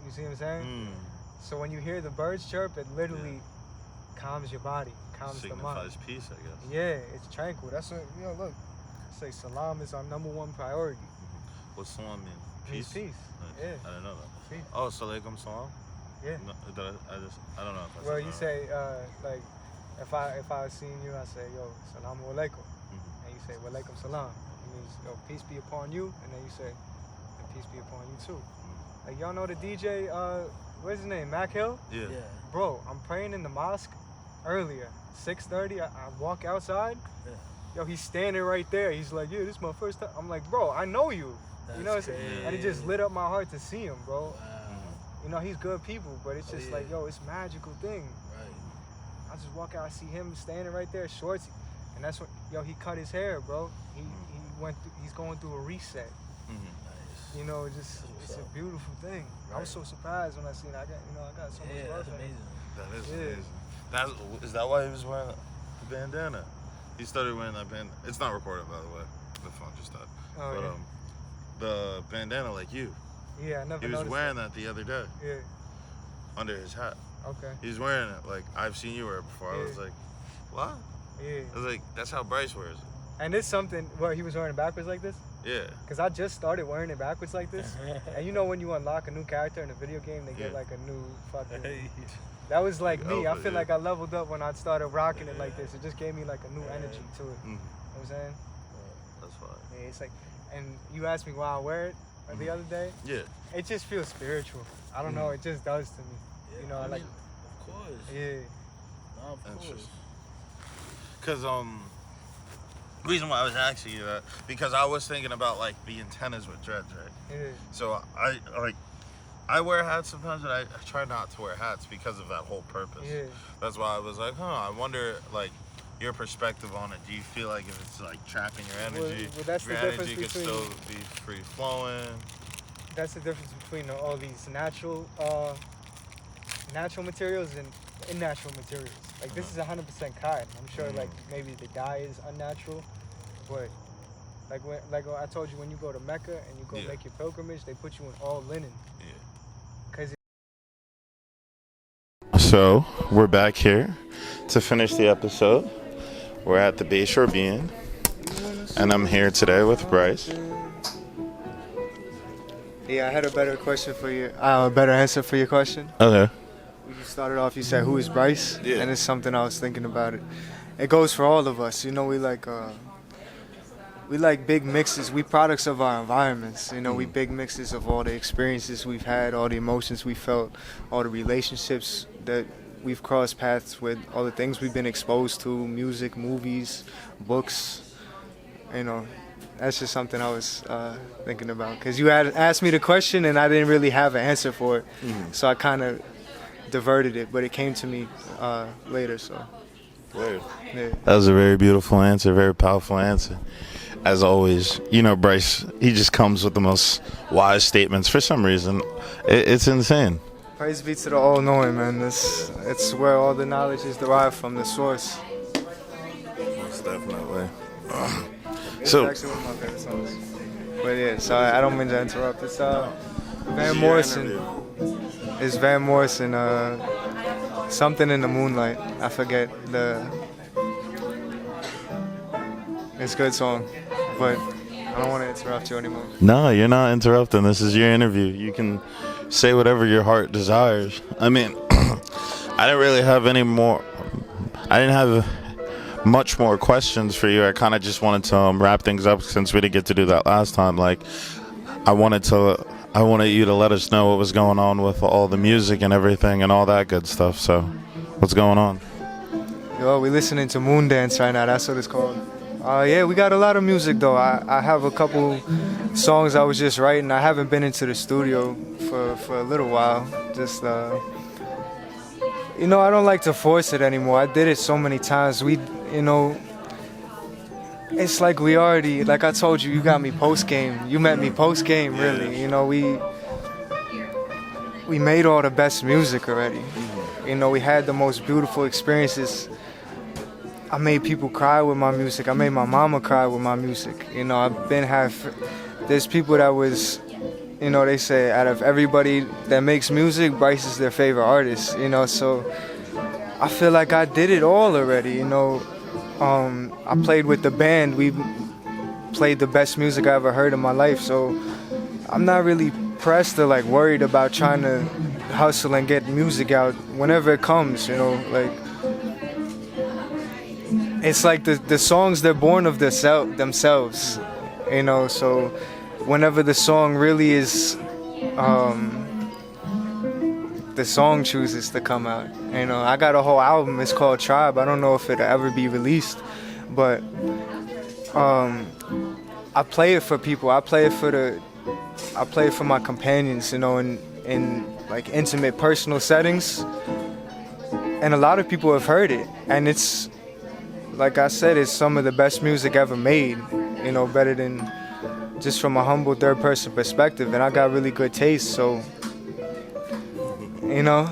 You see what I'm saying? So when you hear the birds chirp, it literally calms your body, calms the mind. Signifies peace, I guess. Yeah, it's tranquil. That's what, you know, look, say salam is our #1 priority. What's salam mean? Peace. Peace. Nice. Yeah. I didn't know that. Peace. Oh, salaikum salam? Yeah. No, I don't know if I Well, said you that say like if I seen you, I say yo salamu alaikum, and you say wa alaikum salam. It means yo peace be upon you, and then you say and peace be upon you too. Like y'all know the DJ, what's his name, Mac Hill? Yeah. Bro, I'm praying in the mosque earlier, 6:30. I walk outside. Yeah. Yo, he's standing right there. He's like, yeah, this is my first time. I'm like, bro, I know you. You know, That's crazy. and it just lit up my heart to see him, bro. Wow. You know, he's good people, but it's just like, yo, it's a magical thing. Right. I just walk out, I see him standing right there, shorts, and And that's what, yo, he cut his hair, bro. He's going through a reset. Nice. You know, it's a beautiful thing. I was so surprised when I seen it. I got so much love. That's amazing. That is amazing. Is that why he was wearing the bandana? He started wearing that bandana. It's not recorded, by the way. The phone just died. Oh, but the bandana, like you. Yeah, I never He was noticed wearing that the other day. Yeah. Under his hat. Okay. He was wearing it. Like, I've seen you wear it before. Yeah. I was like, what? Yeah. I was like, that's how Bryce wears it. And it's something, he was wearing it backwards like this? Yeah. Because I just started wearing it backwards like this. And you know when you unlock a new character in a video game, they get like a new fucking... That was like me. I feel like I leveled up when I started rocking it like this. It just gave me like a new energy to it. You know what I'm saying? That's fine. Yeah, it's like... And you asked me why I wear it the other day? Yeah. It just feels spiritual. I don't know, it just does to me. Yeah, You know, I like... Of course. Yeah. No, of course. Because, reason why I was asking you that, because I was thinking about, like, the antennas with dreads, right? Yeah. So, I wear hats sometimes, but I try not to wear hats because of that whole purpose. Yeah. That's why I was like, I wonder, like, your perspective on it. Do you feel like if it's, like, trapping your energy, Well, that's your the difference energy could between- still be free-flowing? That's the difference between all these natural materials and unnatural materials. Like this is 100% cotton. I'm sure like maybe the dye is unnatural, but like I told you, when you go to Mecca and you go make your pilgrimage, they put you in all linen. Yeah. Cause So we're back here to finish the episode. We're at the Bayshore Bean, and I'm here today with Bryce. yeah, I had a better question for you. A better answer for your question. Okay. You started off, you said, who is Bryce? Yeah. And it's something I was thinking about it. It goes for all of us. You know, we like big mixes. We products of our environments. You know, we big mixes of all the experiences we've had, all the emotions we felt, all the relationships that we've crossed paths with, all the things we've been exposed to, music, movies, books. You know, that's just something I was thinking about. Because you had asked me the question and I didn't really have an answer for it. So I kind of diverted it, but it came to me later. So Weird. yeah. That was a very beautiful answer, very powerful answer. As always, you know, Bryce, he just comes with the most wise statements. For some reason, it's insane. Praise be to the all-knowing, man. It's where all the knowledge is derived from, the source. Most definitely. It's So, actually one of my favorite songs. But yeah, sorry, I don't mean to interrupt. It's Van your Morrison. interview. It's Van Morrison. Something in the Moonlight. I forget the. It's a good song, but I don't want to interrupt you anymore. No, you're not interrupting. This is your interview. You can say whatever your heart desires. I mean, I didn't really have any more. I didn't have much more questions for you. I kind of just wanted to wrap things up since we didn't get to do that last time. Like, I wanted you to let us know what was going on with all the music and everything and all that good stuff. So, what's going on? Yo, we listening to Moondance right now. That's what it's called. Yeah, we got a lot of music though. I have a couple songs I was just writing. I haven't been into the studio for a little while. Just you know, I don't like to force it anymore. I did it so many times. You know, it's like we already, like I told you, you got me post game. You met me post game, really. You know, we made all the best music already. You know, we had the most beautiful experiences. I made people cry with my music. I made my mama cry with my music. You know, there's people that was, you know, they say out of everybody that makes music, Bryce is their favorite artist, you know, so I feel like I did it all already, you know. I played with the band. We played the best music I ever heard in my life, so I'm not really pressed or like worried about trying to hustle and get music out whenever it comes, you know, like. It's like the songs, they're born of themselves, you know, so whenever the song really is, the song chooses to come out. You know, I got a whole album, it's called Tribe. I don't know if it'll ever be released, but I play it for people. I play it for my companions, you know, in like intimate personal settings. And a lot of people have heard it, and it's like I said, it's some of the best music ever made. You know, better than just from a humble third-person perspective. And I got really good taste, so you know,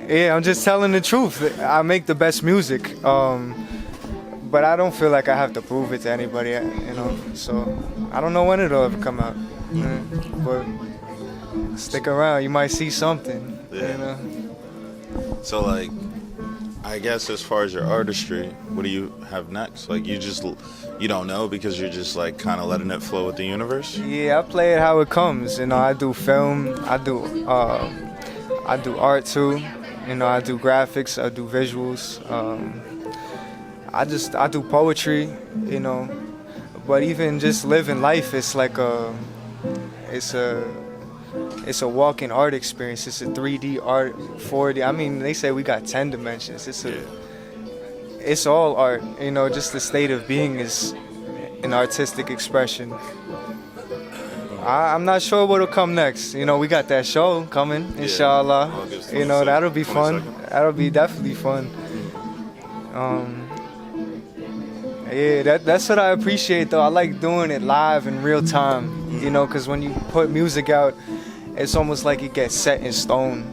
yeah, I'm just telling the truth. I make the best music, but I don't feel like I have to prove it to anybody. You know, so I don't know when it'll ever come out. But stick around, you might see something. Yeah. You know. So like, I guess as far as your artistry, what do you have next? Like you don't know because you're just like kind of letting it flow with the universe? Yeah, I play it how it comes. You know, I do film, I do art too. You know, I do graphics, I do visuals. I do poetry. You know, but even just living life, it's like it's a walking art experience. It's a 3D art, 4D. I mean, they say we got 10 dimensions. It's all art. You know, just the state of being is an artistic expression. I'm not sure what'll come next. You know, we got that show coming, inshallah. August You know, that'll be 22nd. fun. That'll be definitely fun. Yeah, that's what I appreciate though. I like doing it live in real time. You know, because when you put music out, it's almost like it gets set in stone.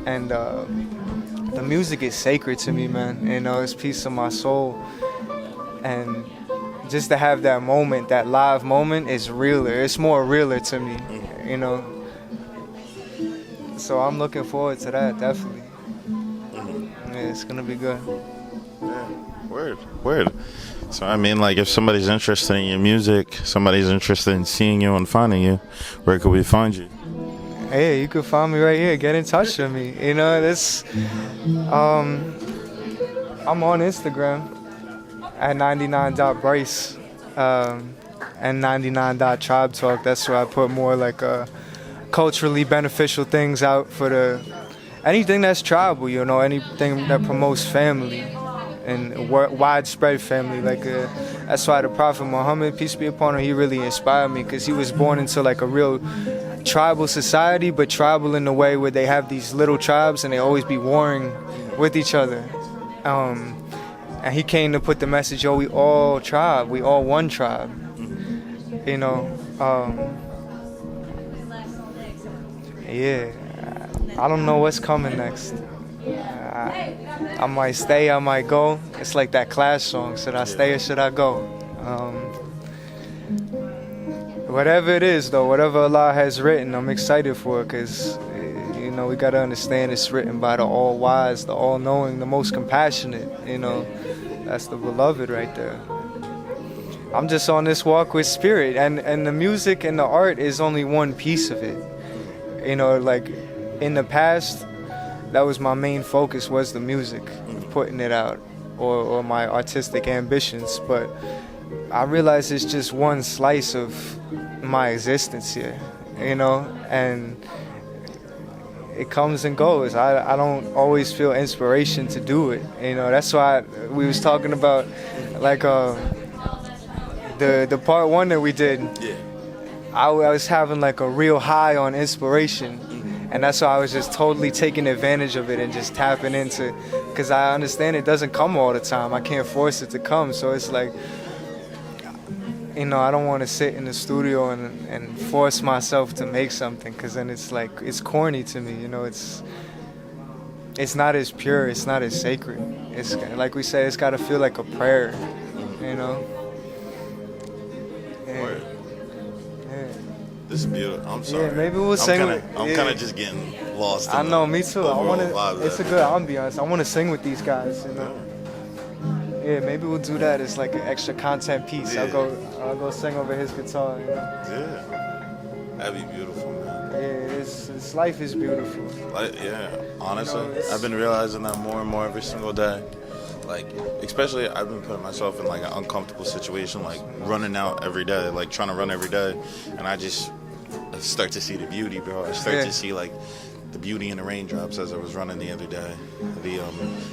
And the music is sacred to me, man. You know, it's piece of my soul. And just to have that moment, that live moment, is realer. It's more realer to me, you know. So I'm looking forward to that, definitely. Yeah, it's gonna be good. Yeah. Word. So I mean, like, if somebody's interested in your music, somebody's interested in seeing you and finding you, where could we find you? Hey, you can find me right here. Get in touch with me. You know, I'm on Instagram at 99.bryce and 99.tribetalk. That's where I put more like culturally beneficial things out for anything that's tribal. You know, anything that promotes family and widespread family. Like that's why the Prophet Muhammad, peace be upon him, he really inspired me, because he was born into like a real tribal society, but tribal in the way where they have these little tribes and they always be warring with each other. And he came to put the message, we all tribe, we all one tribe. You know, yeah, I don't know what's coming next. I might stay, I might go. It's like that Clash song, should I stay or should I go? Whatever it is though, whatever Allah has written, I'm excited for it, because you know, we got to understand it's written by the all-wise, the all-knowing, the most compassionate. You know, that's the beloved right there. I'm just on this walk with spirit, and the music and the art is only one piece of it. You know, like in the past, that was my main focus, was the music, putting it out, or my artistic ambitions. But I realize it's just one slice of my existence here, you know, and it comes and goes. I don't always feel inspiration to do it, you know. That's why we was talking about like the part one that we did. I was having like a real high on inspiration, and that's why I was just totally taking advantage of it and just tapping into, because I understand it doesn't come all the time. I can't force it to come, so it's like, you know, I don't want to sit in the studio and force myself to make something, because then it's like, it's corny to me, you know. It's not as pure, it's not as sacred. It's like we said, it's got to feel like a prayer, you know. Yeah. This is beautiful. I'm sorry. Yeah, maybe we'll sing. I'm kind of just getting lost. I know, me too. It's a good ambiance. I want to sing with these guys, you know. Yeah, maybe we'll do that as like an extra content piece. Yeah. I'll go sing over his guitar, you know. Yeah, that'd be beautiful, man. Yeah, this life is beautiful. Honestly, You know, I've been realizing that more and more every single day. Like, especially, I've been putting myself in like an uncomfortable situation, like running out every day, like trying to run every day, and I start to see the beauty, bro. I start to see like the beauty in the raindrops as I was running the other day, the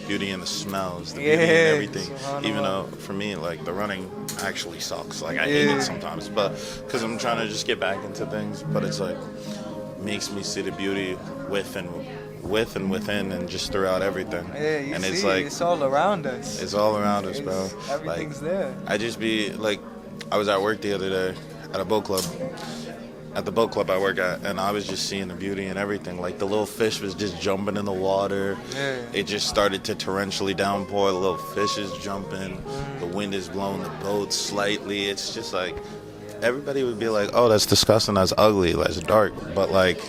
beauty in the smells, the beauty in everything. Even though for me, like, the running actually sucks. Like, I hate it sometimes, but because I'm trying to just get back into things. But it's like makes me see the beauty with and with and within and just throughout everything. Yeah, you and see, it's like it's all around us. it's all around us, bro. Everything's Like, there. I just be like, I was at work the other day at a boat club. At the boat club I work at, and I was just seeing the beauty and everything. Like, the little fish was just jumping in the water. Yeah. It just started to torrentially downpour. The little fish is jumping. The wind is blowing the boat slightly. It's just like, everybody would be like, oh, that's disgusting, that's ugly, that's dark. But like,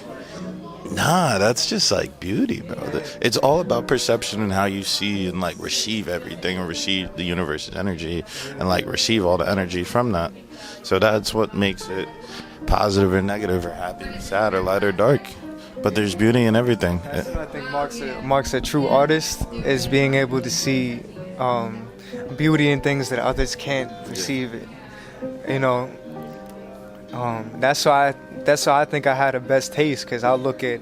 nah, that's just like beauty, bro. It's all about perception and how you see and like receive everything, and receive the universe's energy, and like receive all the energy from that. So that's what makes it positive or negative, or happy or sad, or light or dark. But there's beauty in everything. That's what I think marks a true artist, is being able to see beauty in things that others can't perceive it. You know, that's why I think I had the best taste, because I look at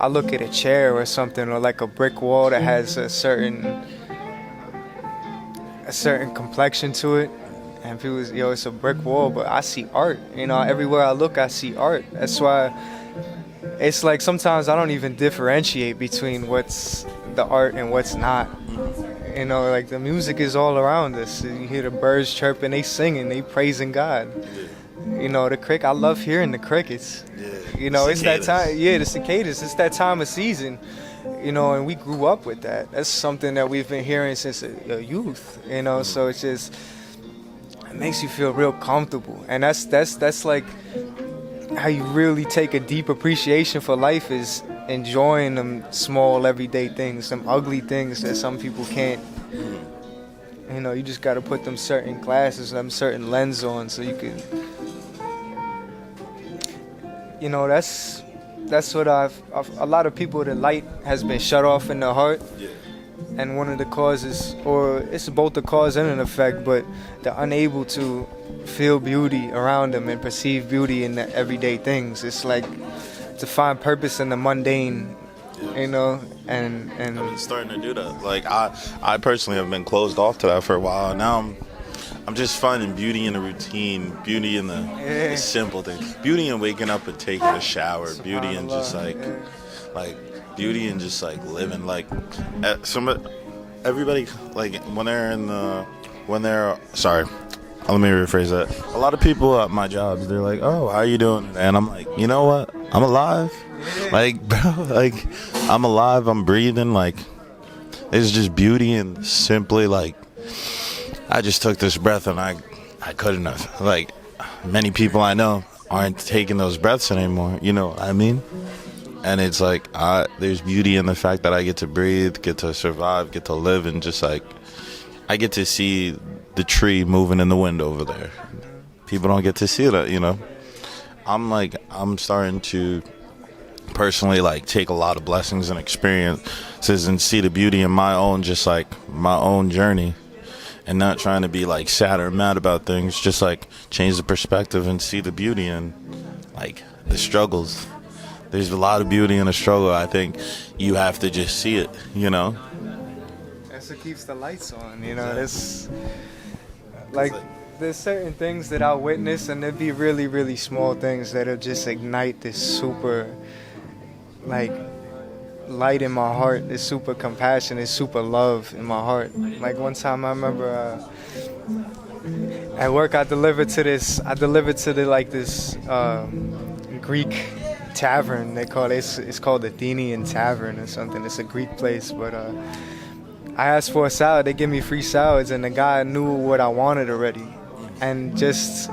a chair or something, or like a brick wall that has a certain complexion to it, and people say, yo, it's a brick wall, but I see art. You know, everywhere I look, I see art. That's why it's like sometimes I don't even differentiate between what's the art and what's not. You know, like the music is all around us. You hear the birds chirping, they singing, they praising God. You know, I love hearing the crickets. You know, it's that time. Yeah, the cicadas. It's that time of season. You know, and we grew up with that. That's something that we've been hearing since a youth. You know, so it's just, it makes you feel real comfortable, and that's like how you really take a deep appreciation for life, is enjoying them small everyday things, them ugly things that some people can't. You know, you just got to put them certain glasses, them certain lens on, so you can. You know, that's what a lot of people, the light has been shut off in their heart. Yeah. And one of the causes, or it's both a cause and an effect, but they're unable to feel beauty around them and perceive beauty in the everyday things. It's like to find purpose in the mundane, you know, and I've been starting to do that. Like, I personally have been closed off to that for a while. Now I'm just finding beauty in the routine, beauty in the simple things, beauty in waking up and taking a shower, beauty in just like beauty in just like living. Like, everybody, like when they're sorry, let me rephrase that. A lot of people at my jobs, they're like, oh, how you doing? And I'm like, you know what? I'm alive. Like, bro, like, I'm alive, I'm breathing. Like, it's just beauty and simply like, I just took this breath and I couldn't have. Like, many people I know aren't taking those breaths anymore. You know what I mean? And it's like, there's beauty in the fact that I get to breathe, get to survive, get to live, and just like, I get to see the tree moving in the wind over there. People don't get to see that, you know? I'm starting to personally like take a lot of blessings and experiences and see the beauty in my own, just like my own journey, and not trying to be like sad or mad about things, just like change the perspective and see the beauty in like the struggles. There's a lot of beauty in a struggle. I think you have to just see it, you know? That's what keeps the lights on, you know? It's like, there's certain things that I'll witness, and there'll be really, really small things that'll just ignite this super, like, light in my heart, this super compassion, this super love in my heart. Like, one time I remember at work, I delivered to this Greek tavern. They call it, it's called Athenian Tavern or something. It's a Greek place, but I asked for a salad. They give me free salads, and the guy knew what I wanted already. And just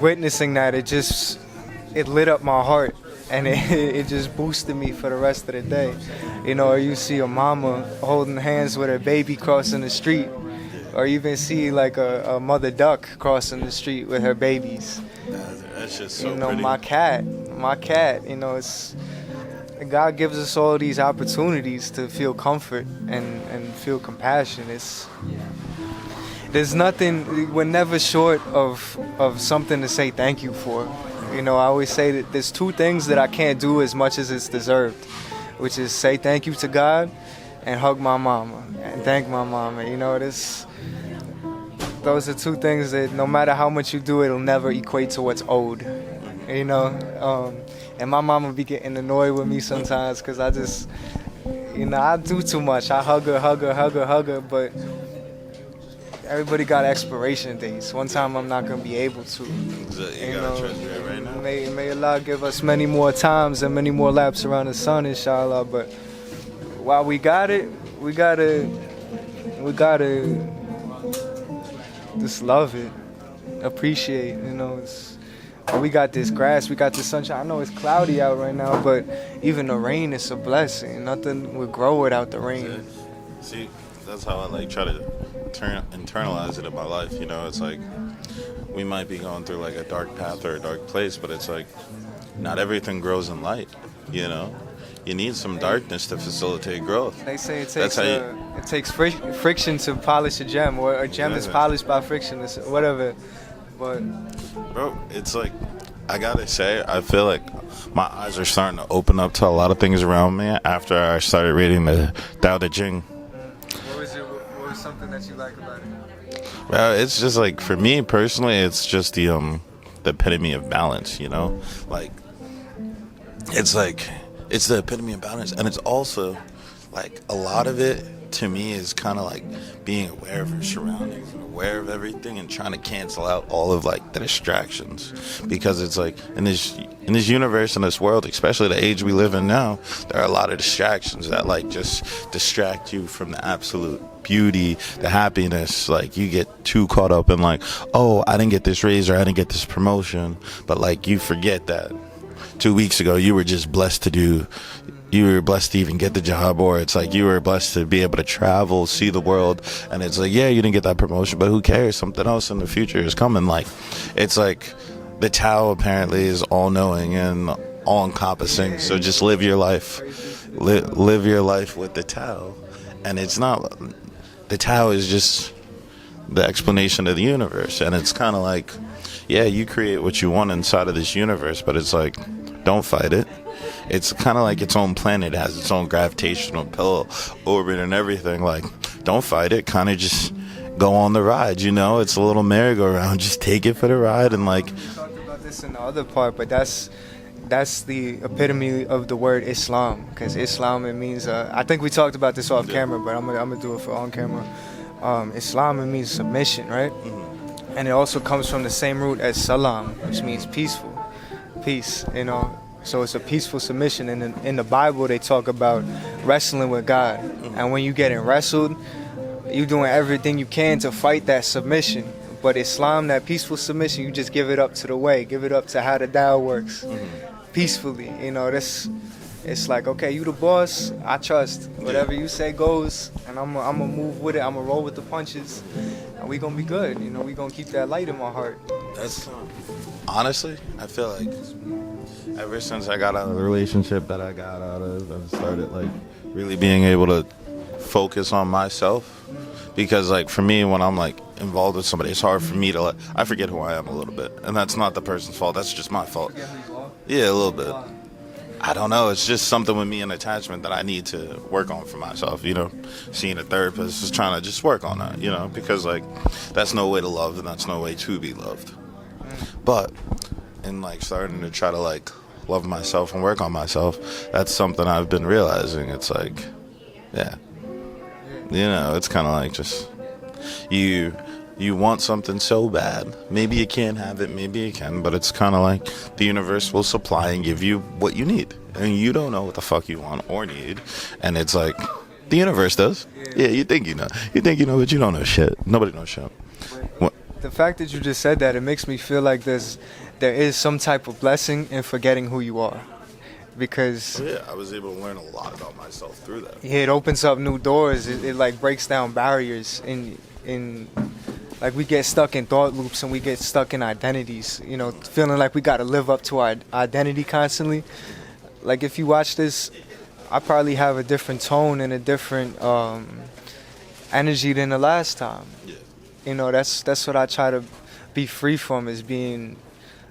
witnessing that, it lit up my heart, and it just boosted me for the rest of the day. You know, or you see a mama holding hands with her baby crossing the street, or you even see like a mother duck crossing the street with her babies. That's just so you know, pretty. my cat, you know, it's, God gives us all these opportunities to feel comfort and feel compassion. There's nothing, we're never short of something to say thank you for. You know, I always say that there's two things that I can't do as much as it's deserved, which is say thank you to God and hug my mama and thank my mama. You know, those are two things that no matter how much you do, it'll never equate to what's owed. you know. And my mama be getting annoyed with me sometimes because I just, I do too much. I hug her, but everybody got expiration dates. One time I'm not gonna be able to. You gotta trust me right now. May Allah give us many more times and many more laps around the sun, inshallah. But while we got it, we gotta just love it, appreciate. We got this grass, we got this sunshine. I know it's cloudy out right now, but even the rain is a blessing. Nothing would grow without the rain. See, that's how I try to internalize it in my life. It's like we might be going through like a dark path or a dark place, but it's like not everything grows in light. You need some darkness to facilitate growth. They say it takes friction to polish a gem, or a gem is polished by friction, whatever. But bro, it's like, I gotta say, I feel like my eyes are starting to open up to a lot of things around me after I started reading the Tao Te Ching. What was something that you like about it? It's just like, for me personally, it's just the epitome of balance. Like, it's like, it's the epitome of balance, and it's also like a lot of it to me is kind of like being aware of your surroundings and aware of everything and trying to cancel out all of like the distractions, because it's like in this universe, in this world, especially the age we live in now, there are a lot of distractions that like just distract you from the absolute beauty, the happiness. Like, you get too caught up in like, oh, I didn't get this raise or I didn't get this promotion, but like you forget that 2 weeks ago you were just blessed to even get the job, or it's like you were blessed to be able to travel, see the world, and it's like, yeah, you didn't get that promotion, but who cares? Something else in the future is coming. Like, it's like the Tao apparently is all-knowing and all-encompassing, so just live your life. Live your life with the Tao. And it's not, the Tao is just the explanation of the universe, and it's kind of like, yeah, you create what you want inside of this universe, but it's like, don't fight it. It's kind of like its own planet. It has its own gravitational pull, orbit, and everything. Like, don't fight it. Kind of just go on the ride, It's a little merry-go-round. Just take it for the ride. And like, we talked about this in the other part, but that's the epitome of the word Islam. Because Islam, it means, I think we talked about this off camera, but I'm gonna do it for on camera. Islam, it means submission, right? Mm-hmm. And it also comes from the same root as salam, which means peaceful. Peace, So it's a peaceful submission. And in the Bible, they talk about wrestling with God. And when you getting wrestled, you doing everything you can to fight that submission. But Islam, that peaceful submission, you just give it up to the way, give it up to how the Tao works, peacefully. It's like, okay, you the boss, I trust. Whatever you say goes, and I'm gonna move with it. I'm gonna roll with the punches, and we gonna be good. We gonna keep that light in my heart. That's honestly, I feel like ever since I got out of the relationship that I got out of, I've started like really being able to focus on myself. Because like for me, when I'm like involved with somebody, it's hard for me to I forget who I am a little bit, and that's not the person's fault. That's just my fault. Yeah, a little bit. I don't know. It's just something with me and attachment that I need to work on for myself. Seeing a therapist is trying to just work on that. Because like that's no way to love, and that's no way to be loved. But in like starting to try to like love myself and work on myself, that's something I've been realizing. It's like, yeah, it's kind of like just you want something so bad, maybe you can't have it, maybe you can, but it's kind of like the universe will supply and give you what you need, and you don't know what the fuck you want or need, and it's like the universe does. Yeah, you think you know, but you don't know shit. Nobody knows shit. The fact that you just said that, it makes me feel like there is some type of blessing in forgetting who you are. Because I was able to learn a lot about myself through that. Yeah, it opens up new doors. It like breaks down barriers in like we get stuck in thought loops and we get stuck in identities, feeling like we got to live up to our identity constantly. Like if you watch this, I probably have a different tone and a different energy than the last time. Yeah. That's what I try to be free from, is being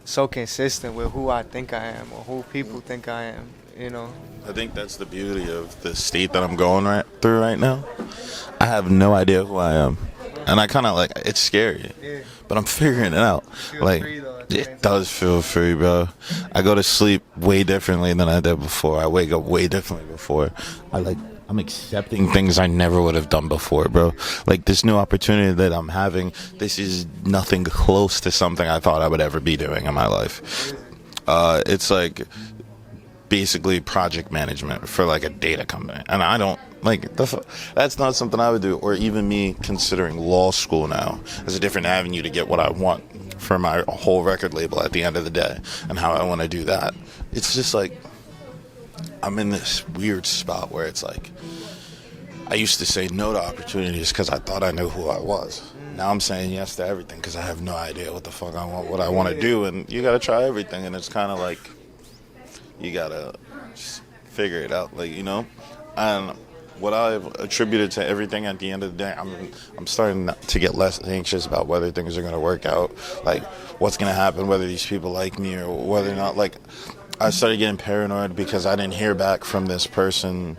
so consistent with who I think I am or who people think I am, I think that's the beauty of the state that I'm going through right now. I have no idea who I am. And I kind of like, it's scary, but I'm figuring it out. Feel free though. It does feel free, bro. I go to sleep way differently than I did before. I wake up way differently before. I'm accepting things I never would have done before, bro. Like this new opportunity that I'm having, this is nothing close to something I thought I would ever be doing in my life. It's like basically project management for like a data company, and I don't like that's not something I would do. Or even me considering law school now as a different avenue to get what I want for my whole record label at the end of the day, and how I want to do that. It's just like I'm in this weird spot where it's like I used to say no to opportunities because I thought I knew who I was. Now I'm saying yes to everything because I have no idea what the fuck I want, what I want to do, and you gotta try everything, and it's kind of like you gotta just figure it out, like, you know. And what I've attributed to everything at the end of the day, I'm starting to get less anxious about whether things are gonna work out, like what's gonna happen, whether these people like me or whether or not. Like I started getting paranoid because I didn't hear back from this person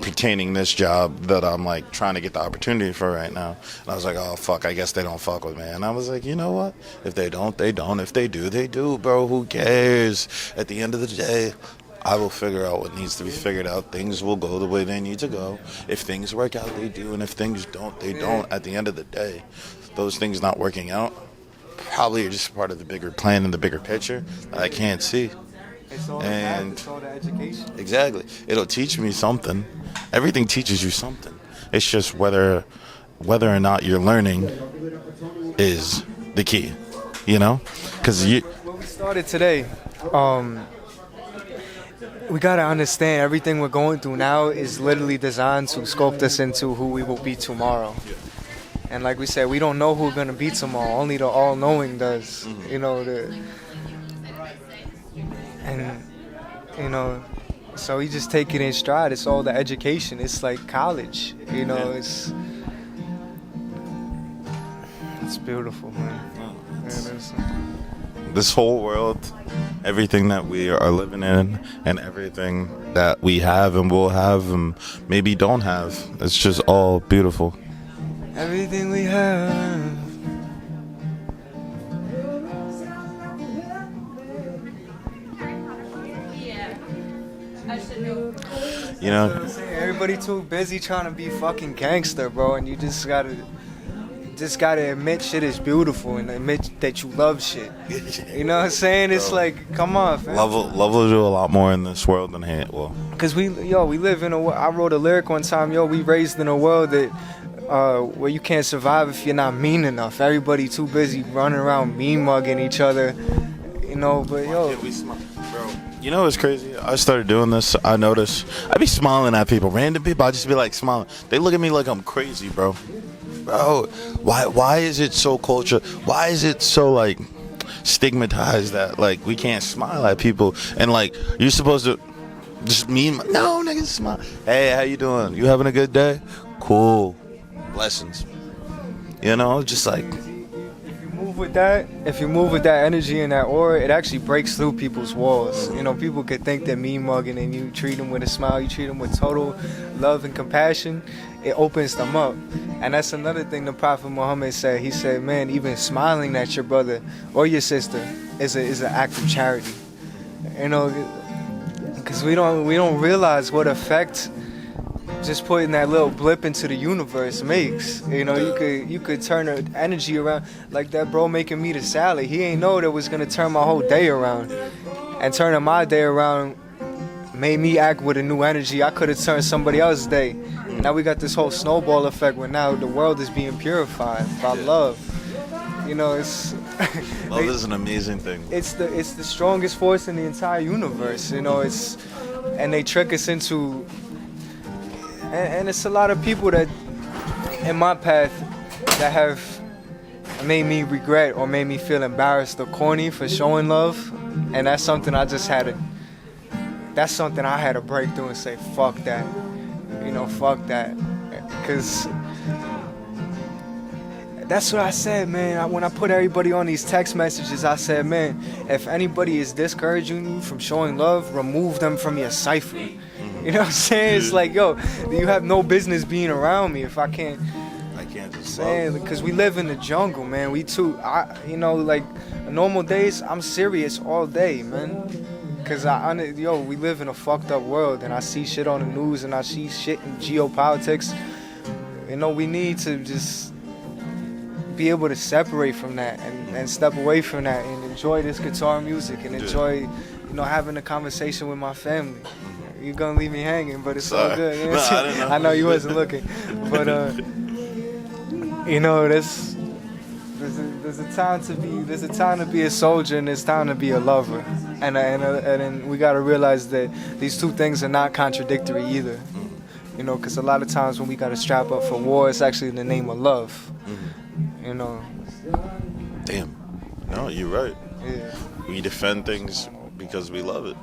pertaining this job that I'm like trying to get the opportunity for right now. And I was like, oh fuck, I guess they don't fuck with me. And I was like, you know what? If they don't, they don't. If they do, they do, bro. Who cares? At the end of the day, I will figure out what needs to be figured out. Things will go the way they need to go. If things work out, they do. And if things don't, they don't. At the end of the day, those things not working out probably are just part of the bigger plan and the bigger picture that I can't see. It's all the path, it's all the education. Exactly. It'll teach me something. Everything teaches you something. It's just whether or not you're learning is the key, you know? Because When we started today, we got to understand everything we're going through now is literally designed to sculpt us into who we will be tomorrow. And like we said, we don't know who we're going to be tomorrow. Only the all-knowing does. Mm-hmm. You know, and, you know, so we just take it in stride. It's all the education. It's like college. You know, it's beautiful, man. This whole world, everything that we are living in and everything that we have and will have and maybe don't have, it's just all beautiful. Everything we have. You know, everybody too busy trying to be fucking gangster, bro, and you just gotta admit shit is beautiful and admit that you love shit. You know what I'm saying? It's like, come on, fam. Love will do a lot more in this world than hate will. Cause we live in I wrote a lyric one time, we raised in a world that where you can't survive if you're not mean enough. Everybody too busy running around mean mugging each other, you know. But bro, you know what's crazy? I started doing this. I noticed I be smiling at people, random people. I just be like smiling. They look at me like I'm crazy, bro. Bro, why is it so culture? Why is it so like stigmatized that like we can't smile at people and like you're supposed to just no niggas smile. Hey, how you doing? You having a good day? Cool. Blessings. You know, just like if you move with that energy and that aura, it actually breaks through people's walls. You know, people could think they're mean mugging and you treat them with a smile, you treat them with total love and compassion. It opens them up. And that's another thing the Prophet Muhammad said. He said, man, even smiling at your brother or your sister is an act of charity. You know, because we don't realize what effect just putting that little blip into the universe makes. You know, you could turn the energy around. Like that bro making me the salad. He ain't know that was gonna turn my whole day around. And turning my day around made me act with a new energy. I could have turned somebody else's day. Now we got this whole snowball effect where now the world is being purified by love. You know, it's love is an amazing thing. It's the strongest force in the entire universe. You know, and they trick us into. And it's a lot of people that in my path that have made me regret or made me feel embarrassed or corny for showing love, and that's something I had to break through and say, fuck that. You know, fuck that. Because that's what I said, man. When I put everybody on these text messages, I said, man, if anybody is discouraging you from showing love, remove them from your cipher. You know what I'm saying? It's like, yo, you have no business being around me if I can't can't just Man, love. because we live in the jungle, man. Like normal days, I'm serious all day, man. Cause we live in a fucked up world, and I see shit on the news, and I see shit in geopolitics. We need to just be able to separate from that and step away from that and enjoy this guitar music and enjoy, having a conversation with my family. You're gonna leave me hanging, but it's all good. You know what I'm No, I saying? didn't know. I know you wasn't looking, but there's a time to be a soldier, and there's time to be a lover, and we gotta realize that these two things are not contradictory either. Because a lot of times when we gotta strap up for war, it's actually in the name of love. Damn. No, you're right. Yeah. We defend things because we love it.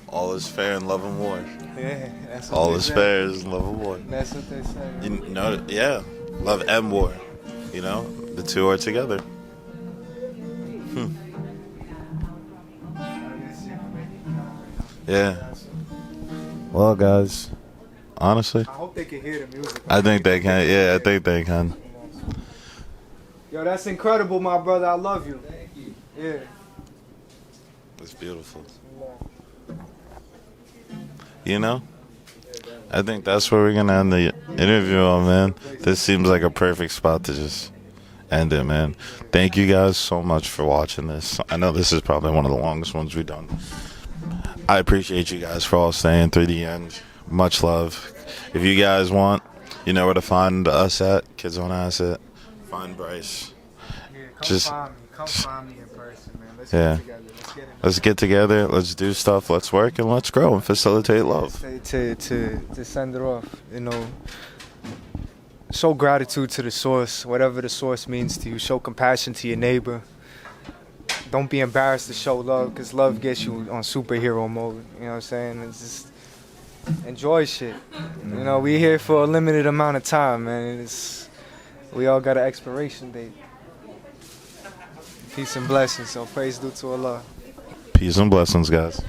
All is fair in love and war. Yeah, that's what All they is say. fair in love and war. That's what they say. Yeah. Love and war. The two are together. Yeah. Well, guys, honestly, I hope they can hear the music. I think they can. Yeah, I think they can. Yo, that's incredible, my brother. I love you. Thank you. Yeah. It's beautiful. I think that's where we're gonna end the interview on, man. This seems like a perfect spot to just end it, man. Thank you guys so much for watching this. I know this is probably one of the longest ones we've done. I appreciate you guys for all staying through the end. Much love. If you guys want, you know where to find us at Kids on Asset. Find Bryce. Yeah, Just- come find me in person, man. Let's Yeah. get together. Let's get together. Let's do stuff. Let's work and let's grow and facilitate love. To send it off, show gratitude to the source, whatever the source means to you. Show compassion to your neighbor. Don't be embarrassed to show love, because love gets you on superhero mode. You know what I'm saying? It's just enjoy shit. We here for a limited amount of time, man. We all got an expiration date. Peace and blessings. So praise due to Allah. Peace and blessings, guys.